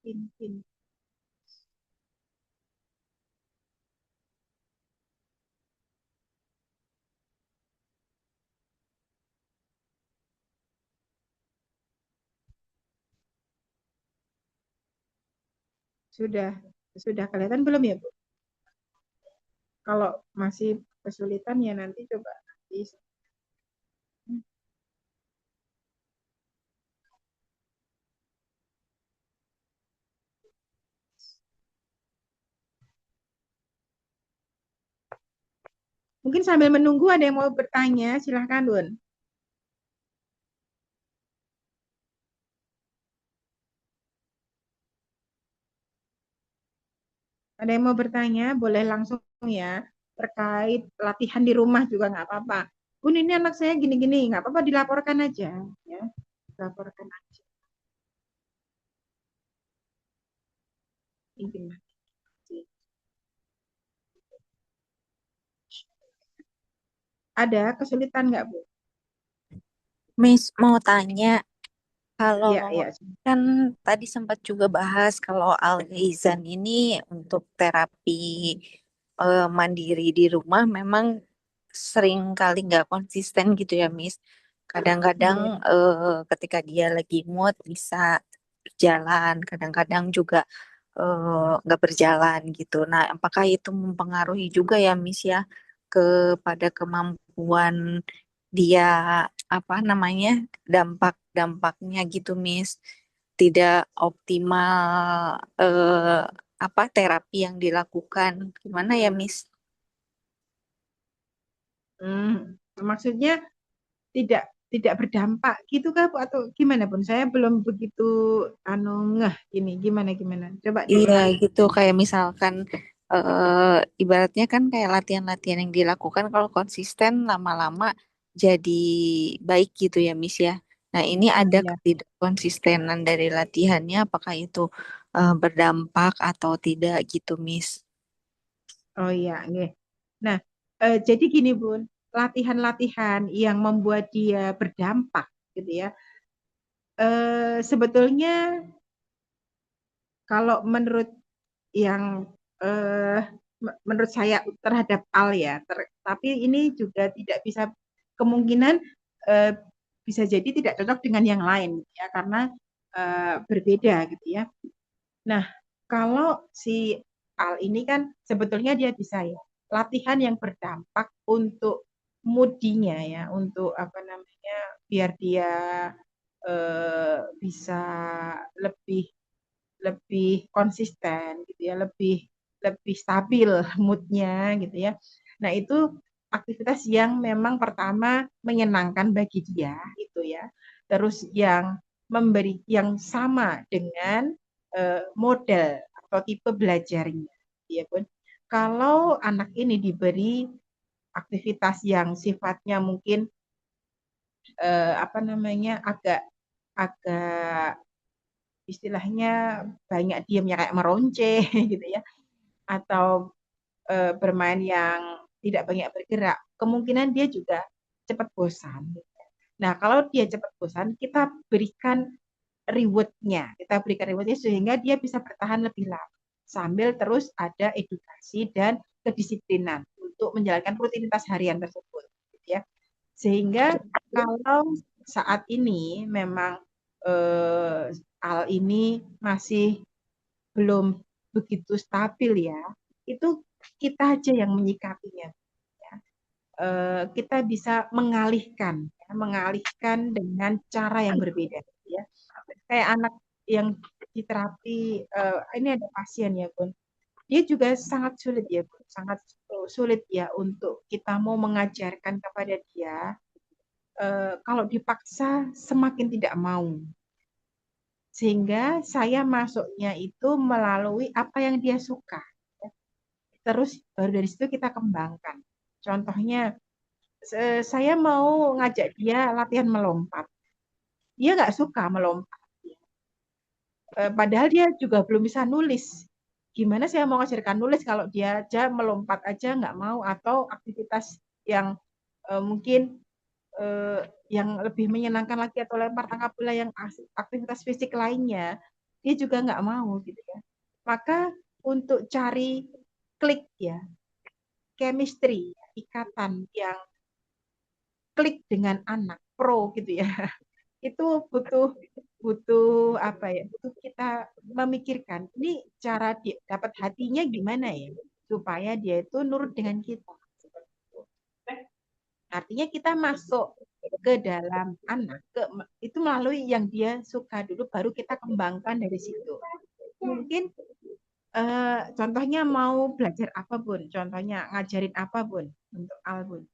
ini pin. Sudah sudah kelihatan belum ya, Bu? Kalau masih kesulitan ya nanti coba nanti. Mungkin sambil menunggu ada yang mau bertanya, silahkan, Bun. Ada yang mau bertanya, boleh langsung ya. Terkait latihan di rumah juga nggak apa-apa. Bun, ini anak saya gini-gini, nggak apa-apa dilaporkan aja. Ya, dilaporkan aja. Ini ada kesulitan nggak, Bu? Miss mau tanya, kalau Iya, iya. kan tadi sempat juga bahas kalau Al Ghaizan ini untuk terapi mandiri di rumah memang sering kali nggak konsisten gitu ya, Miss. Kadang-kadang Iya. ketika dia lagi mood bisa berjalan, kadang-kadang juga nggak berjalan gitu. Nah, apakah itu mempengaruhi juga ya, Miss ya, kepada kemampuan dia apa namanya dampak-dampaknya gitu, Miss? Tidak optimal eh, apa terapi yang dilakukan, gimana ya, Miss? Maksudnya tidak tidak berdampak gitu kah, Bu? Atau gimana, Bun? Saya belum begitu anu ngeh ini gimana gimana. Coba Iya diulang. gitu kayak misalkan ibaratnya kan kayak latihan-latihan yang dilakukan kalau konsisten lama-lama jadi baik gitu ya Miss ya. Nah ini ada Ya. ketidakkonsistenan dari latihannya apakah itu berdampak atau tidak gitu Miss? Oh iya, nggih. Nah, jadi gini Bun, latihan-latihan yang membuat dia berdampak gitu ya. Sebetulnya kalau menurut yang eh, menurut saya terhadap Al ya, tapi ini juga tidak bisa kemungkinan eh, bisa jadi tidak cocok dengan yang lain gitu ya karena berbeda gitu ya. Nah, kalau si Al ini kan sebetulnya dia bisa ya latihan yang berdampak untuk moodinya ya, untuk apa namanya biar dia bisa lebih lebih konsisten gitu ya, lebih lebih stabil moodnya gitu ya. Nah, itu aktivitas yang memang pertama menyenangkan bagi dia itu ya. Terus yang memberi yang sama dengan model atau tipe belajarnya, ya pun. Kalau anak ini diberi aktivitas yang sifatnya mungkin apa namanya agak agak istilahnya banyak diamnya kayak meronce gitu ya, atau bermain yang tidak banyak bergerak, kemungkinan dia juga cepat bosan. Nah, kalau dia cepat bosan, kita berikan rewardnya sehingga dia bisa bertahan lebih lama. Sambil terus ada edukasi dan kedisiplinan untuk menjalankan rutinitas harian tersebut. Ya. Sehingga kalau saat ini memang hal ini masih belum begitu stabil ya, itu kita aja yang menyikapinya. Ya. Kita bisa mengalihkan dengan cara yang berbeda. Ya. Kayak anak yang di terapi, ini ada pasien ya Bun, dia juga sangat sulit ya Bun, sangat sulit ya untuk kita mau mengajarkan kepada dia, kalau dipaksa semakin tidak mau. Sehingga saya masuknya itu melalui apa yang dia suka. Terus baru dari situ kita kembangkan. Contohnya, saya mau ngajak dia latihan melompat. Dia nggak suka melompat. Padahal dia juga belum bisa nulis. Gimana saya mau ngajarkan nulis kalau dia aja melompat aja nggak mau, atau aktivitas yang mungkin eh, yang lebih menyenangkan lagi, atau lempar tangkap bola yang aktivitas fisik lainnya, dia juga nggak mau gitu ya. Maka untuk cari klik ya, chemistry, ikatan yang klik dengan anak pro gitu ya, itu butuh butuh apa ya, butuh kita memikirkan ini cara dia dapat hatinya gimana ya, supaya dia itu nurut dengan kita. Artinya kita masuk ke dalam anak, itu melalui yang dia suka dulu, baru kita kembangkan dari situ. Mungkin contohnya mau belajar apa Bun, contohnya ngajarin apa Bun untuk Albun.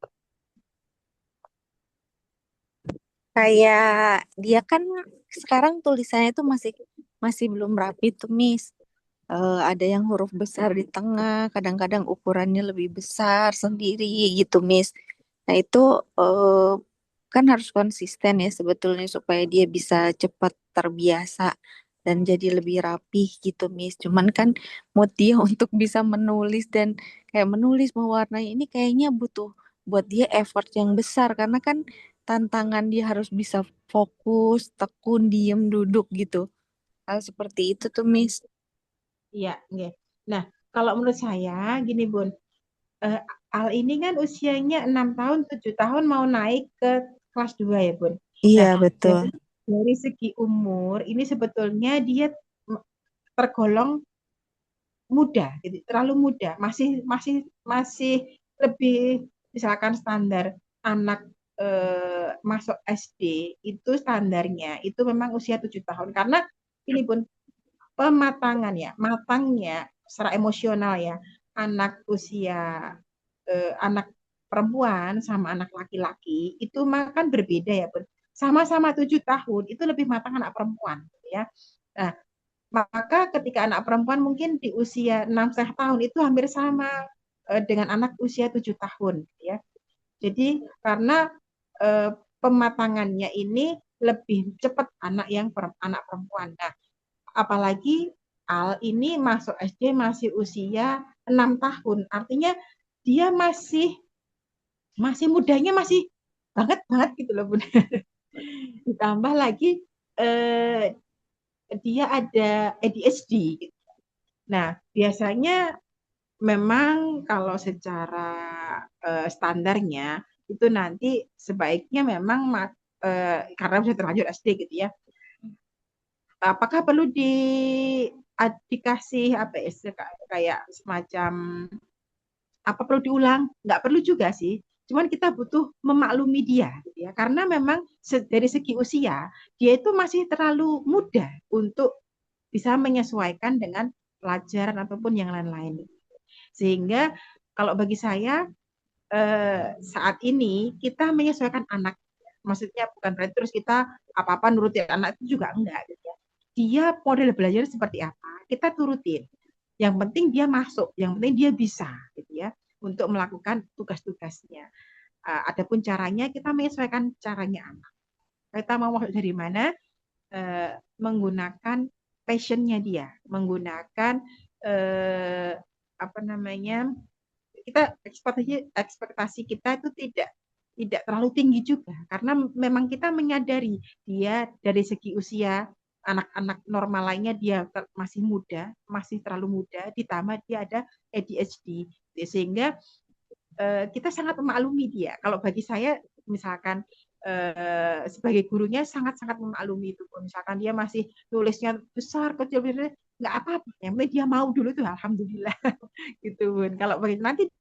Kayak dia kan sekarang tulisannya itu masih masih belum rapi tuh, Miss. Ada yang huruf besar di tengah, kadang-kadang ukurannya lebih besar sendiri gitu, Miss. Nah, itu eh, kan harus konsisten ya sebetulnya supaya dia bisa cepat terbiasa dan jadi lebih rapih gitu, Miss. Cuman kan mood dia untuk bisa menulis dan kayak menulis mewarnai ini kayaknya butuh buat dia effort yang besar karena kan tantangan dia harus bisa fokus, tekun, diem, duduk gitu. Hal seperti itu tuh, Miss. Iya, nggih. Nah, kalau menurut saya gini Bun, eh, Al ini kan usianya 6 tahun, 7 tahun mau naik ke kelas 2 ya Bun. Nah, Iya, betul. dari segi umur ini sebetulnya dia tergolong muda, gitu, terlalu muda, masih masih masih lebih, misalkan standar anak masuk SD itu standarnya itu memang usia 7 tahun, karena ini pun pematangan ya, matangnya secara emosional ya, anak usia anak perempuan sama anak laki-laki itu makan berbeda ya Bun. Sama-sama 7 tahun itu lebih matang anak perempuan ya. Nah, maka ketika anak perempuan mungkin di usia 6,5 tahun itu hampir sama dengan anak usia 7 tahun ya. Jadi karena eh, pematangannya ini lebih cepat anak perempuan. Nah, apalagi Al ini masuk SD masih usia 6 tahun. Artinya dia masih masih mudanya masih banget banget gitu loh Bun. Ditambah lagi eh, dia ada ADHD. Nah, biasanya memang kalau secara standarnya itu nanti sebaiknya memang karena sudah terlanjur SD gitu ya. Apakah perlu dikasih apa ya, kayak semacam apa perlu diulang? Nggak perlu juga sih. Cuman kita butuh memaklumi dia, gitu ya. Karena memang dari segi usia dia itu masih terlalu muda untuk bisa menyesuaikan dengan pelajaran ataupun yang lain-lain. Sehingga kalau bagi saya saat ini kita menyesuaikan anak. Maksudnya bukan berarti terus kita apa-apa nurutin anak itu juga enggak gitu ya. Dia model belajar seperti apa, kita turutin. Yang penting dia masuk, yang penting dia bisa gitu ya untuk melakukan tugas-tugasnya. Adapun caranya kita menyesuaikan caranya anak. Kita mau masuk dari mana? Menggunakan passionnya dia, menggunakan eh, apa namanya, kita ekspektasi kita itu tidak terlalu tinggi juga karena memang kita menyadari dia dari segi usia anak-anak normal lainnya dia masih muda, masih terlalu muda, ditambah dia ada ADHD sehingga kita sangat memaklumi dia. Kalau bagi saya misalkan sebagai gurunya sangat-sangat memaklumi itu. Misalkan dia masih nulisnya besar kecil nggak apa-apa. Yang penting dia mau dulu tuh alhamdulillah gitu Bun. Kalau nanti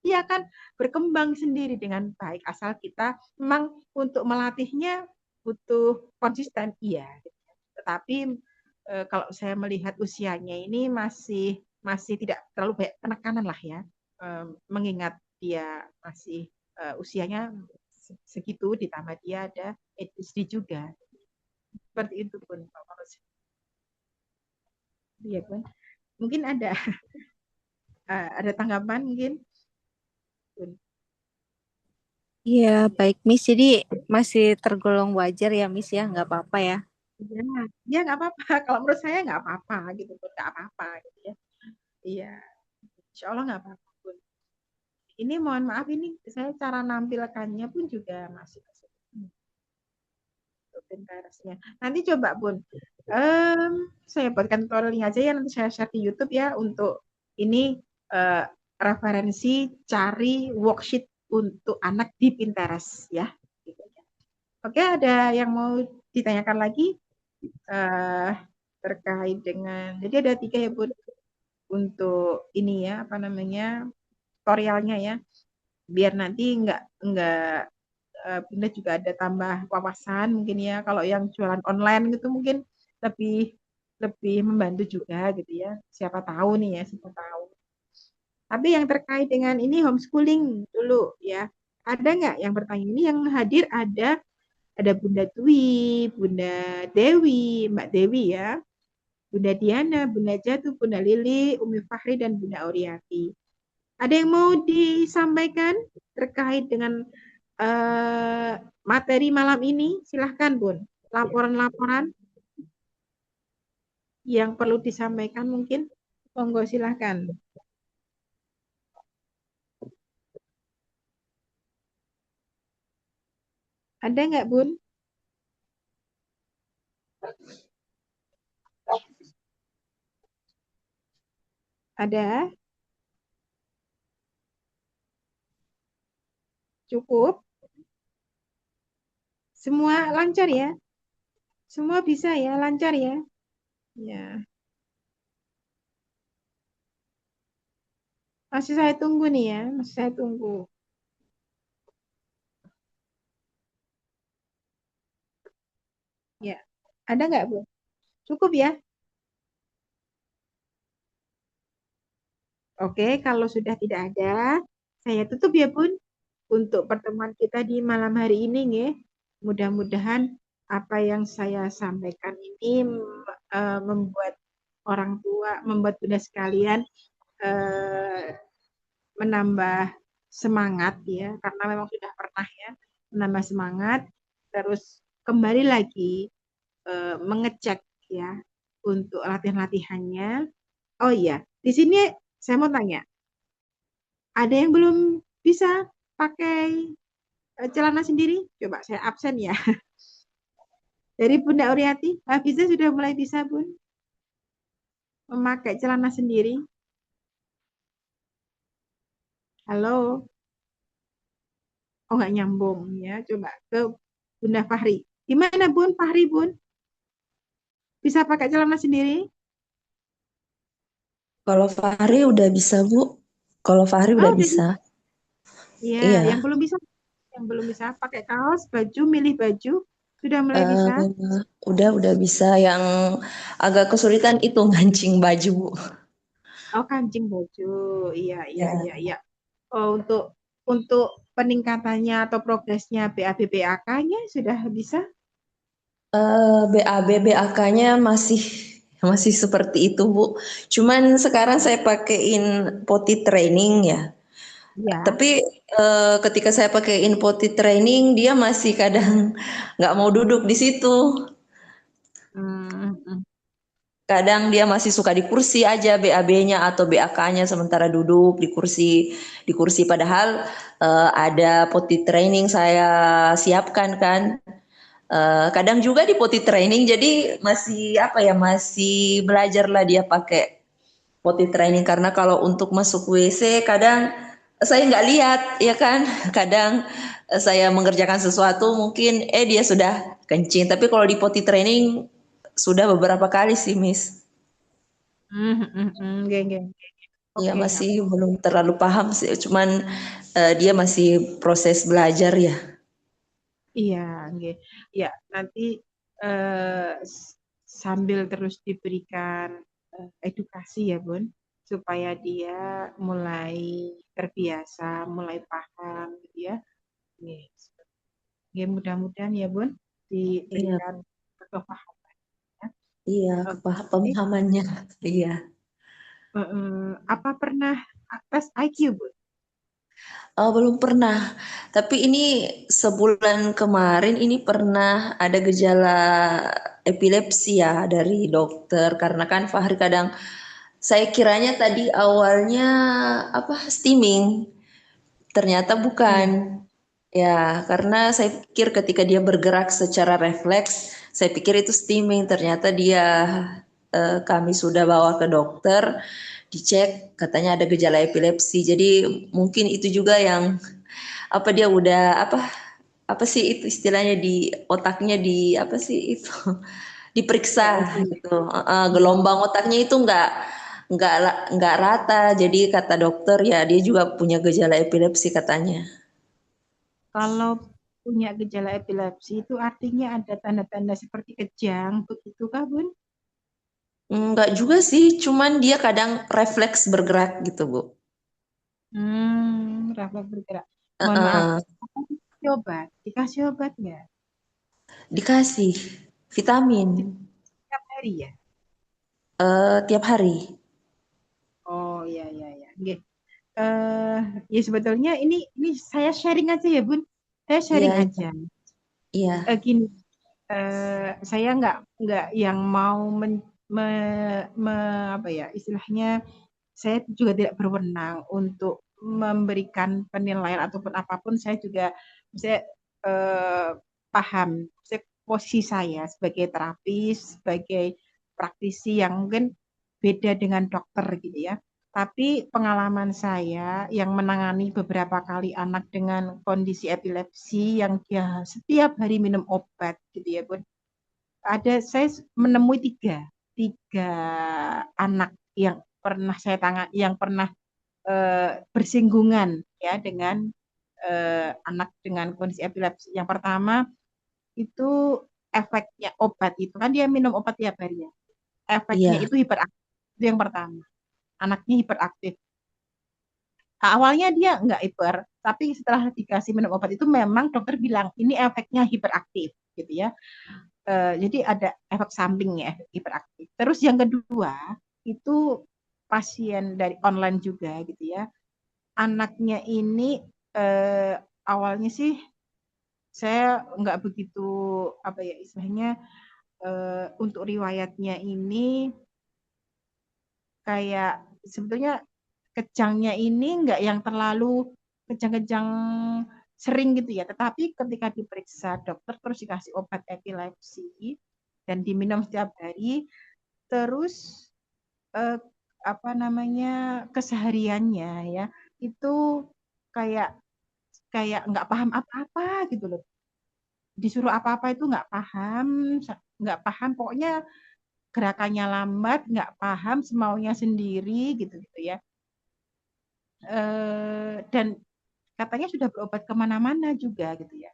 dia akan berkembang sendiri dengan baik asal kita memang untuk melatihnya butuh konsisten iya, tetapi kalau saya melihat usianya ini masih tidak terlalu banyak penekanan lah ya, mengingat dia masih usianya segitu ditambah dia ada ADHD juga seperti itu pun Pak Maros. Iya pun mungkin ada tanggapan mungkin. Iya, baik Miss. Jadi masih tergolong wajar ya Miss ya, nggak apa-apa ya. Ya, ya nggak apa-apa. Kalau menurut saya nggak apa-apa gitu, nggak apa-apa gitu ya. Iya, insya Allah nggak apa-apa pun. Ini mohon maaf ini saya cara nampilkannya pun juga masih Pinterestnya. Nanti coba Bun, saya buatkan tutorialnya aja ya nanti saya share di YouTube ya untuk ini eh, referensi cari worksheet untuk anak di Pinterest ya. Oke, ada yang mau ditanyakan lagi eh, terkait dengan jadi ada 3 ya Bun untuk ini ya apa namanya tutorialnya ya biar nanti nggak Bunda juga ada tambah wawasan mungkin ya kalau yang jualan online gitu mungkin lebih lebih membantu juga gitu ya siapa tahu nih ya siapa tahu tapi yang terkait dengan ini homeschooling dulu ya ada nggak yang bertanya ini yang hadir ada Bunda Dwi, Bunda Dewi, Mbak Dewi ya, Bunda Diana, Bunda Jatuh, Bunda Lili, Umi Fahri, dan Bunda Oriati. Ada yang mau disampaikan terkait dengan materi malam ini? Silahkan, Bun. Laporan-laporan yang perlu disampaikan mungkin. Monggo, silahkan. Ada nggak, Bun? Ada? Cukup? Semua lancar ya? Semua bisa ya? Lancar ya? Ya. Masih saya tunggu nih ya. Masih saya tunggu. Ya. Ada nggak, Bun? Cukup ya? Oke, kalau sudah tidak ada, saya tutup ya Bun untuk pertemuan kita di malam hari ini ya. Mudah-mudahan apa yang saya sampaikan ini membuat orang tua, membuat Bunda sekalian eh, menambah semangat ya, karena memang sudah pernah ya, menambah semangat, terus kembali lagi mengecek ya untuk latihan-latihannya. Oh iya, di sini saya mau tanya, ada yang belum bisa pakai celana sendiri? Coba saya absen ya. Dari Bunda Oriati, Hafiza sudah mulai bisa, Bun, memakai celana sendiri. Halo, oh nggak nyambung ya. Coba ke Bunda Fahri. Gimana, Bun? Fahri, Bun? Bisa pakai celana sendiri? Kalau Fahri udah bisa, Bu. Kalau Fahri Oh, udah udah bisa. bisa. Iya, Iya. yang belum bisa pakai kaos, baju, milih baju, sudah mulai bisa. Eh, udah bisa. Yang agak kesulitan itu mancing baju, Bu. Oh, kancing baju. Iya, iya, Ya. iya, iya. Oh, untuk peningkatannya atau progresnya BAB-BAK-nya sudah bisa? BAB BAK-nya masih seperti itu, Bu. Cuman sekarang saya pakein potty training ya. Ya. Tapi ketika saya pakein potty training, dia masih kadang nggak mau duduk di situ. Hmm, hmm. Kadang dia masih suka di kursi aja BAB-nya atau BAK-nya sementara duduk di kursi padahal ada potty training saya siapkan kan. Kadang juga di potty training jadi masih apa ya masih belajar lah dia pakai potty training karena kalau untuk masuk WC kadang saya nggak lihat ya kan kadang saya mengerjakan sesuatu mungkin dia sudah kencing tapi kalau di potty training sudah beberapa kali sih Miss. Nggih, nggih. Ya Oke, masih belum terlalu paham sih cuman dia masih proses belajar ya. iya, nggih. Ya, nanti sambil terus diberikan edukasi ya, Bun, supaya dia mulai terbiasa, mulai paham gitu ya. Nggih. Nggih, mudah-mudahan ya, Bun, Iya, diberikan kepahaman ya. iya, Oke. pemahamannya. Iya. Apa pernah tes IQ, Bun? Belum pernah. Tapi ini sebulan kemarin ini pernah ada gejala epilepsi ya dari dokter karena kan Fahri kadang saya kiranya tadi awalnya apa steaming, ternyata bukan. Iya. Ya, karena saya pikir ketika dia bergerak secara refleks, saya pikir itu steaming. Ternyata dia kami sudah bawa ke dokter, dicek katanya ada gejala epilepsi. Jadi mungkin itu juga yang apa dia udah apa sih itu istilahnya di otaknya di apa sih itu diperiksa EEG. gitu. Gelombang otaknya itu nggak rata. Jadi kata dokter ya dia juga punya gejala epilepsi katanya. Kalau punya gejala epilepsi itu artinya ada tanda-tanda seperti kejang, begitu kah, Bun? Enggak juga sih, cuman dia kadang refleks bergerak gitu, Bu. Refleks bergerak. Mohon maaf, Heeh. apa dikasih obat? Dikasih obat nggak? Dikasih vitamin Setiap hari ya? tiap hari. Oh, iya, iya, iya. Nggih. Eh, ya sebetulnya ini saya sharing aja ya, Bun. Saya sharing Iya, aja. iya, Gini, saya nggak yang mau apa ya istilahnya saya juga tidak berwenang untuk memberikan penilaian ataupun apapun. Saya eh, paham posisi saya sebagai terapis, sebagai praktisi yang mungkin beda dengan dokter gitu ya. Tapi pengalaman saya yang menangani beberapa kali anak dengan kondisi epilepsi yang dia setiap hari minum obat gitu ya, Bun. Saya menemui tiga anak yang pernah bersinggungan ya dengan anak dengan kondisi epilepsi. Yang pertama itu efeknya obat itu kan dia minum obat tiap hari ya. Efeknya iya, itu hiperaktif. Itu yang pertama. Anaknya hiperaktif. Nah, awalnya dia nggak hiper, tapi setelah dikasih minum obat itu memang dokter bilang ini efeknya hiperaktif gitu ya. Jadi ada efek sampingnya efek hiperaktif. Terus yang kedua itu pasien dari online juga gitu ya. Anaknya ini eh, awalnya sih saya nggak begitu apa ya istilahnya untuk riwayatnya ini kayak sebetulnya kejangnya ini nggak yang terlalu kejang-kejang sering gitu ya. Tetapi ketika diperiksa dokter terus dikasih obat epilepsi dan diminum setiap hari, terus eh, apa namanya kesehariannya ya itu kayak kayak nggak paham apa-apa gitu loh. Disuruh apa-apa itu nggak paham. Pokoknya gerakannya lambat, nggak paham, semaunya sendiri gitu gitu ya. Dan katanya sudah berobat kemana-mana juga gitu ya.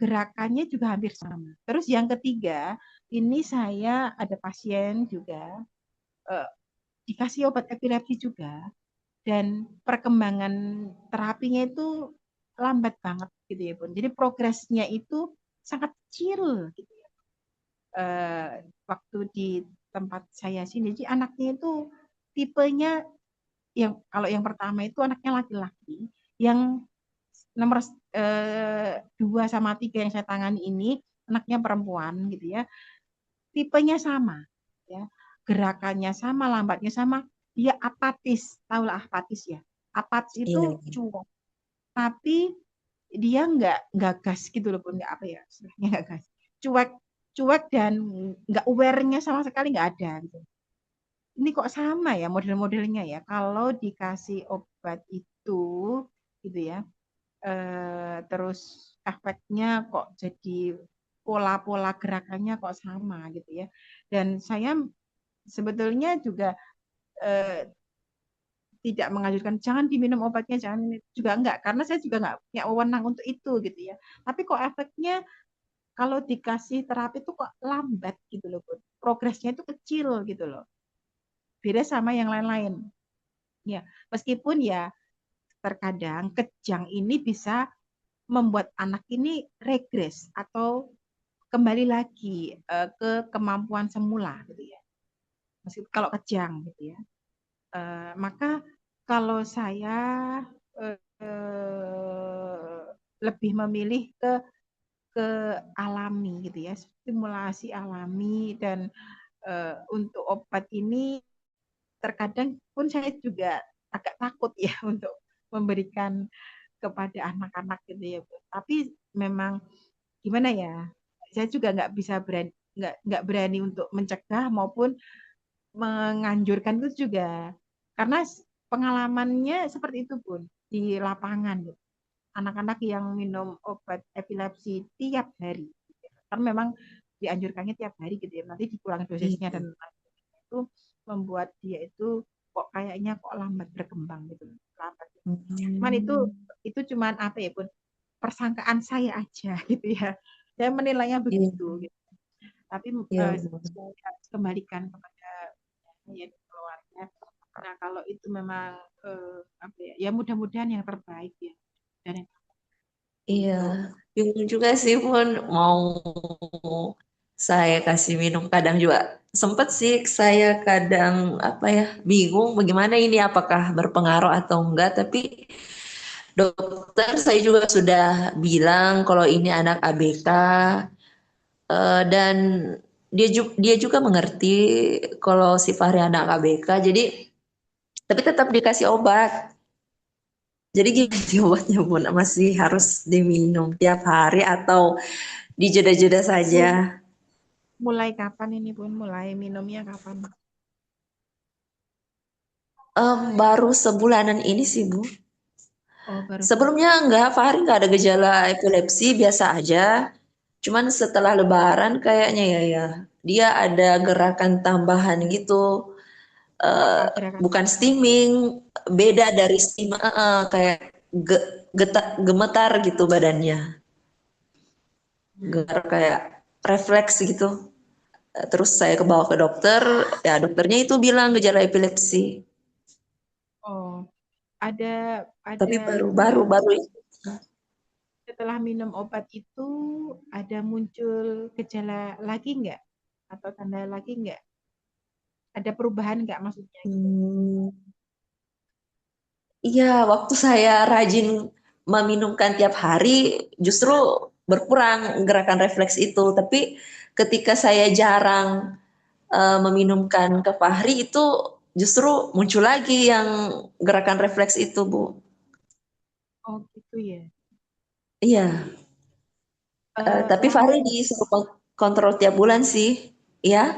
Gerakannya juga hampir sama. Terus yang ketiga, ini saya ada pasien juga eh, dikasih obat epilepsi juga, dan perkembangan terapinya itu lambat banget gitu ya Bun. Jadi progresnya itu sangat kecil gitu ya. Waktu di tempat saya sini, jadi anaknya itu tipenya yang kalau yang pertama itu anaknya laki-laki, yang nomor 2 sama 3 yang saya tangani ini anaknya perempuan gitu ya, tipenya sama ya, gerakannya sama, lambatnya sama, dia apatis, tahulah apatis ya, apatis itu Iya. cuek, tapi dia nggak gas gitu loh Bun, nggak apa ya istilahnya, nggak gas, cuek, cuek dan nggak aware-nya sama sekali nggak ada gitu. Ini kok sama ya model-modelnya ya, kalau dikasih obat itu gitu ya, terus efeknya kok jadi pola-pola gerakannya kok sama gitu ya. Dan saya sebetulnya juga eh, tidak menganjurkan jangan diminum obatnya, jangan ini juga enggak, karena saya juga enggak punya wewenang untuk itu gitu ya. Tapi kok efeknya kalau dikasih terapi itu kok lambat gitu loh, Bun. Progresnya itu kecil gitu loh. Beda sama yang lain-lain. Ya, meskipun ya terkadang kejang ini bisa membuat anak ini regres atau kembali lagi ke kemampuan semula gitu ya. Meskipun kalau kejang gitu ya. Maka kalau saya lebih memilih ke alami gitu ya, stimulasi alami, dan untuk obat ini terkadang pun saya juga agak takut ya untuk memberikan kepada anak-anak gitu ya. Tapi memang gimana ya, saya juga nggak berani untuk mencegah maupun menganjurkan itu juga, karena pengalamannya seperti itu Bun di lapangan gitu. Anak-anak yang minum obat epilepsi tiap hari kan memang dianjurkannya tiap hari gitu ya, nanti dikurangi dosisnya, Iya. dan itu membuat dia itu kok kayaknya kok lambat berkembang gitu, lambat. Cuman Hmm. itu cuman apa ya Bun, persangkaan saya aja gitu ya, saya menilainya Iya. begitu gitu. Tapi Iya. saya harus kembalikan kepada ya keluarga. Nah kalau itu memang apa ya, ya mudah-mudahan yang terbaik ya, dan yang Iya. untuk Bingung juga sih pun mau saya kasih minum, kadang juga sempet sih saya kadang apa ya bingung bagaimana ini, apakah berpengaruh atau enggak, tapi dokter saya juga sudah bilang kalau ini anak ABK, dan dia juga mengerti kalau si Fahri anak ABK, jadi tapi tetap dikasih obat. Jadi hmm, gimana obatnya Bun? Masih harus diminum tiap hari atau di jeda-jeda saja? mulai kapan ini Bun, mulai minumnya kapan? Baru sebulanan ini sih Bu. Oh baru Sebelumnya enggak, Fahri enggak ada gejala epilepsi, biasa aja. Cuman setelah Lebaran kayaknya ya dia ada gerakan tambahan gitu. apa eh, gerakan? Bukan steaming, beda dari steam, kayak gemetar gitu badannya, Hmm. getar kayak refleks gitu. Terus saya kebawa ke dokter, ya dokternya itu bilang gejala epilepsi. Oh ada Tapi ada baru ini baru nggak, baru setelah minum obat itu ada muncul gejala lagi nggak, atau tanda lagi nggak, ada perubahan nggak maksudnya gitu? Hmm, iya, waktu saya rajin meminumkan tiap hari, justru berkurang gerakan refleks itu. Tapi ketika saya jarang meminumkan ke Fahri, itu justru muncul lagi yang gerakan refleks itu, Bu. Oh gitu ya. Iya, tapi Lama Fahri disuruh kontrol tiap bulan sih, ya.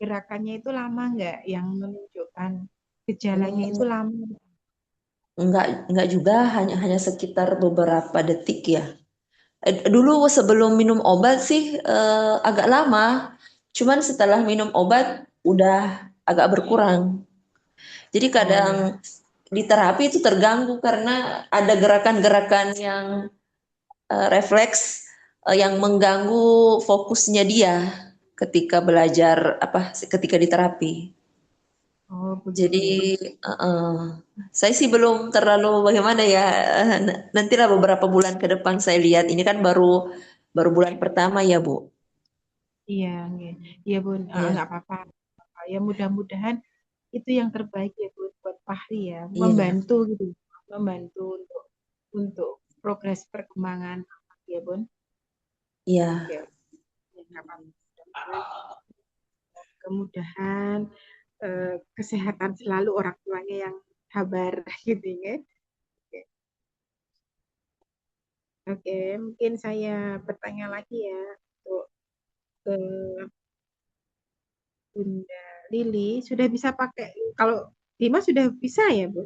gerakannya itu lama nggak yang menunjukkan gejalanya Hmm, itu lama? enggak juga, hanya hanya sekitar beberapa detik ya. Dulu sebelum minum obat sih agak lama, cuman setelah minum obat udah agak berkurang. Jadi Oh kadang ya. di terapi itu terganggu karena ada gerakan-gerakan yang refleks, yang mengganggu fokusnya dia ketika belajar, apa ketika di terapi. Oh, Jadi begitu. saya sih belum terlalu bagaimana ya. Nantilah beberapa bulan ke depan saya lihat. Ini kan baru baru bulan pertama ya, Bu. Iya, nggih. Iya, Bun, Iya, nggak apa-apa. Ya mudah-mudahan itu yang terbaik ya buat Fahri ya, iya, membantu gitu, membantu untuk progres perkembangan anak ya, Bun. iya. Oke, ya, nggak apa-apa. Mudah-mudahan kemudahan kesehatan selalu orang tuanya yang sabar gitu ya. Oke, oke, mungkin saya bertanya lagi ya untuk ke Bunda Lili, sudah bisa pakai, kalau Dimas sudah bisa ya, Bu?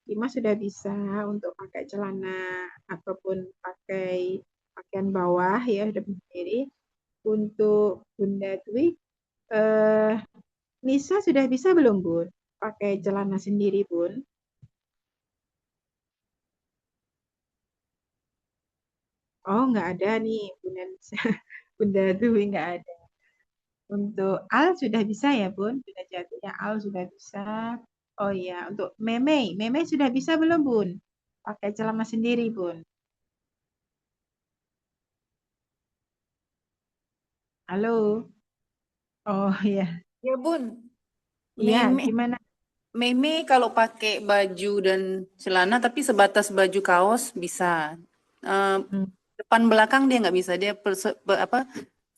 Dimas sudah bisa untuk pakai celana ataupun pakai pakaian bawah ya, udah sendiri. Untuk Bunda Dwi, eh, Nisa sudah bisa belum, Bun? Pakai celana sendiri, Bun? Oh, nggak ada nih, Bunda Nisa. Bunda Dwi nggak ada. Untuk Al sudah bisa ya, Bun? Sudah jatuhnya Al sudah bisa. Oh iya, untuk Meme, Meme sudah bisa belum, Bun? Pakai celana sendiri, Bun. Halo. Oh iya. Ya Bun, Iya, meme gimana? meme kalau pakai baju dan celana tapi sebatas baju kaos bisa. Eh, Hmm. depan belakang dia nggak bisa. Dia apa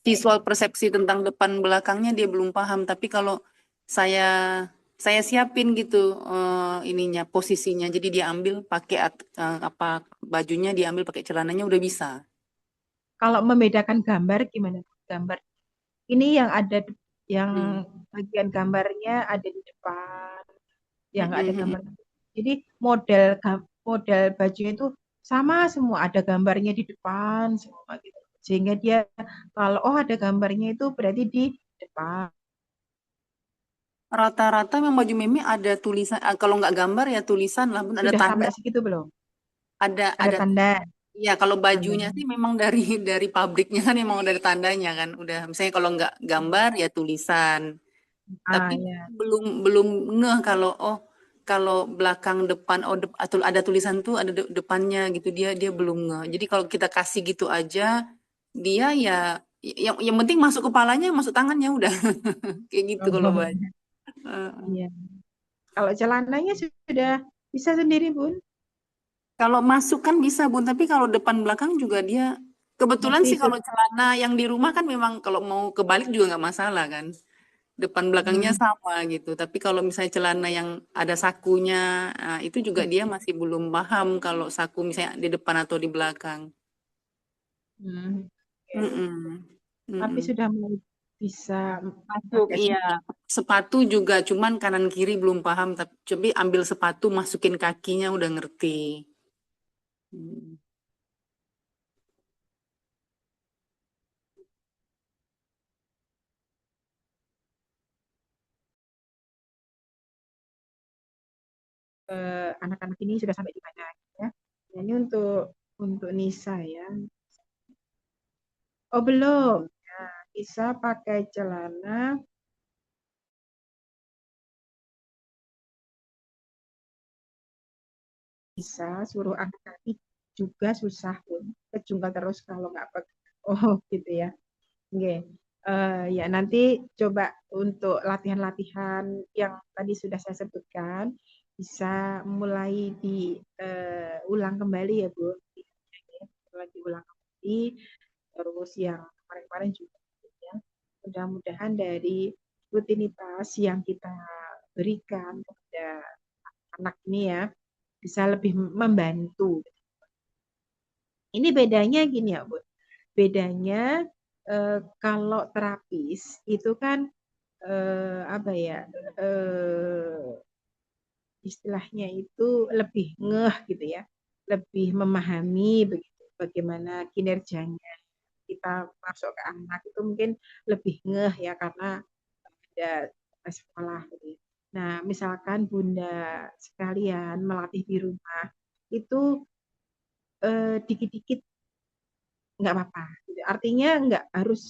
visual persepsi tentang depan belakangnya dia belum paham. Tapi kalau saya saya siapin gitu ininya posisinya. Jadi dia ambil pakai apa bajunya diambil pakai celananya udah bisa. Kalau membedakan gambar gimana? Gambar ini yang ada yang Hmm. bagian gambarnya ada di depan, yang nggak ada Mm-mm. gambar. Jadi model bajunya itu sama semua, ada gambarnya di depan semua gitu. Sehingga dia kalau oh ada gambarnya itu berarti di depan. Rata-rata memang baju meme ada tulisan, kalau nggak gambar ya tulisan lah, Bun, ada Sudah tanda, sampai segitu belum? Ada ada. tanda, Ya, kalau bajunya tandanya. sih memang dari dari pabriknya kan memang dari tandanya kan. Udah misalnya kalau nggak gambar ya tulisan. Tapi Ah ya. belum belum ngeh kalau oh kalau belakang depan oh atau ada tulisan tuh ada depannya gitu dia belum ngeh. Jadi kalau kita kasih gitu aja dia ya yang penting masuk kepalanya masuk tangannya udah kayak gitu kalau Oh, baju. iya. Kalau celananya sudah bisa sendiri, Bun? Kalau masuk kan bisa Bun, tapi kalau depan belakang juga dia kebetulan Masih sih kalau sudah. celana yang di rumah kan memang kalau mau kebalik juga nggak masalah kan. Depan belakangnya Hmm, sama gitu. Tapi kalau misalnya celana yang ada sakunya, nah, itu juga dia masih belum paham kalau saku misalnya di depan atau di belakang. hmm, oke. Mm-mm. Tapi Mm-mm. sudah mulai bisa Masuk, pakai iya. Sepatu juga, cuman kanan kiri belum paham. Tapi ambil sepatu, masukin kakinya udah ngerti. Mm. anak-anak ini sudah sampai di mana ya. Nah, ini untuk Nisa ya. Oh, belum. Nah, bisa pakai celana, bisa suruh angkat kaki juga susah pun. Kejungkal terus kalau nggak pakai. Oh, gitu ya. Oke. Ya nanti coba untuk latihan-latihan yang tadi sudah saya sebutkan bisa mulai diulang kembali ya Bu. Lagi ulang kembali terus yang kemarin-kemarin juga ya. Mudah-mudahan dari rutinitas yang kita berikan kepada anak ini ya bisa lebih membantu. Ini bedanya gini ya Bu. Bedanya kalau terapis itu kan apa ya istilahnya itu lebih ngeh gitu ya, lebih memahami begitu bagaimana kinerjanya kita masuk ke anak itu mungkin lebih ngeh ya karena ada sekolah gitu. Ya. Nah, misalkan Bunda sekalian melatih di rumah itu dikit-dikit nggak apa-apa. Gitu. Artinya nggak harus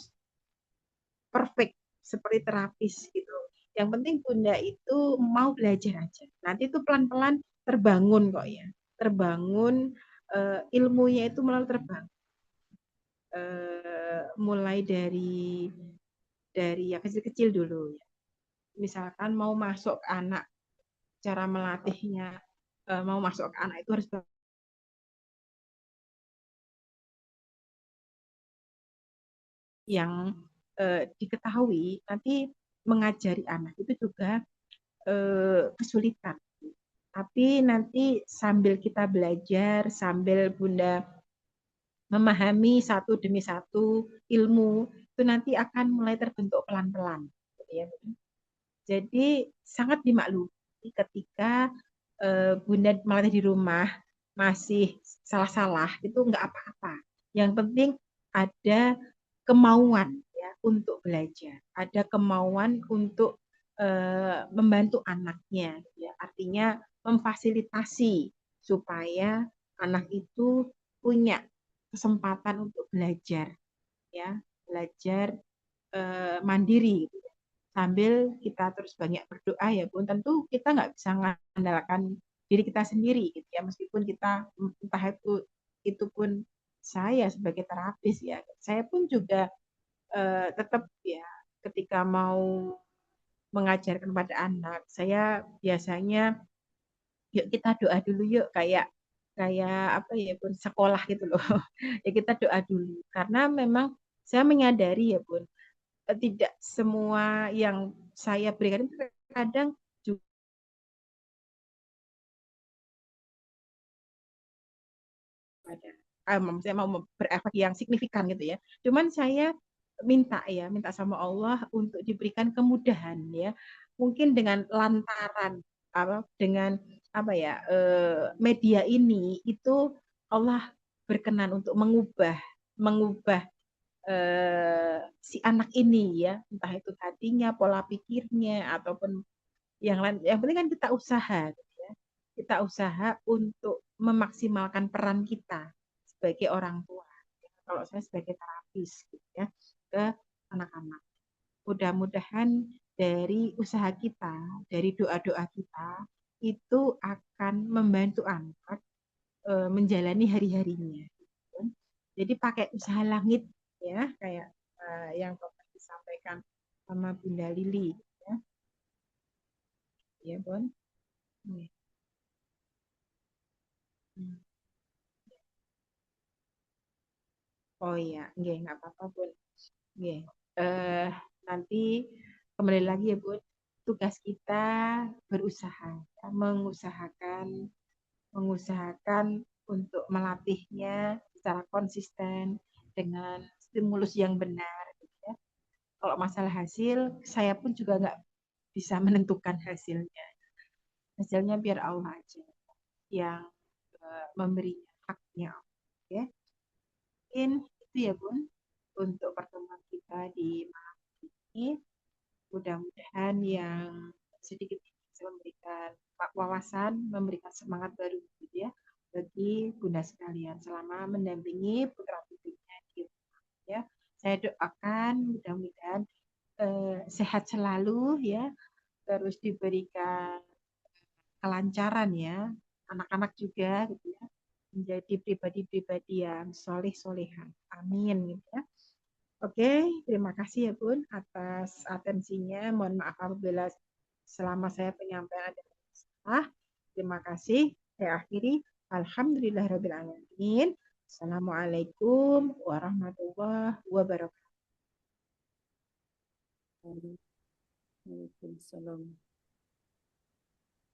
perfect seperti terapis gitu. Yang penting Bunda itu mau belajar aja. Nanti itu pelan-pelan terbangun kok ya. Terbangun ilmunya itu mulai terbangun. Mulai dari yang kecil-kecil dulu ya. Misalkan mau masuk ke anak, cara melatihnya mau masuk ke anak itu harus yang diketahui nanti mengajari anak itu juga kesulitan. Tapi nanti sambil kita belajar, sambil Bunda memahami satu demi satu ilmu, itu nanti akan mulai terbentuk pelan-pelan. Jadi sangat dimaklumi ketika Bunda melatih di rumah masih salah-salah, itu enggak apa-apa. Yang penting ada kemauan ya untuk belajar, ada kemauan untuk membantu anaknya, ya. Artinya memfasilitasi supaya anak itu punya kesempatan untuk belajar, ya, belajar mandiri, gitu. Sambil kita terus banyak berdoa ya Bun. Tentu kita nggak bisa mengandalkan diri kita sendiri, gitu ya. Meskipun kita entah itu pun saya sebagai terapis ya, saya pun juga tetap ya ketika mau mengajarkan pada anak, saya biasanya yuk kita doa dulu yuk, kayak kayak apa ya Bun, sekolah gitu loh. Ya kita doa dulu karena memang saya menyadari ya Bun, tidak semua yang saya berikan itu kadang juga saya mau berefek yang signifikan gitu ya. Cuman saya minta sama Allah untuk diberikan kemudahan ya. Mungkin dengan lantaran dengan media ini itu Allah berkenan untuk mengubah si anak ini ya, entah itu hatinya, pola pikirnya ataupun yang lain. Yang penting kan kita usaha gitu ya. Kita usaha untuk memaksimalkan peran kita sebagai orang tua. Kalau saya sebagai terapis gitu ya, ke anak-anak. Mudah-mudahan dari usaha kita, dari doa-doa kita itu akan membantu anak menjalani hari-harinya. Jadi pakai usaha langit ya, kayak yang pernah disampaikan sama Bunda Lili ya. Ya, Bon. Oh iya, nggak apa-apa, Bun. Nggih. Nanti kembali lagi ya, Bun. Tugas kita berusaha, ya, mengusahakan untuk melatihnya secara konsisten dengan stimulus yang benar. Gitu ya. Kalau masalah hasil, saya pun juga nggak bisa menentukan hasilnya. Hasilnya biar Allah aja yang memberinya haknya. Ya. Mungkin itu ya Bun untuk pertemuan kita di malam ini. Mudah-mudahan yang sedikit bisa memberikan wawasan, memberikan semangat baru gitu ya bagi Bunda sekalian selama mendampingi putra putrinya di rumah ya. Saya doakan mudah-mudahan sehat selalu ya, terus diberikan kelancaran ya, anak-anak juga gitu ya, menjadi pribadi-pribadi yang soleh-solehan. Amin gitu ya. Oke, terima kasih ya Bun atas atensinya. Mohon maaf apabila selama saya penyampaian ada salah. Terima kasih. Saya akhiri. Alhamdulillahirrahmanirrahim. Assalamualaikum warahmatullahi wabarakatuh. Waalaikumsalam.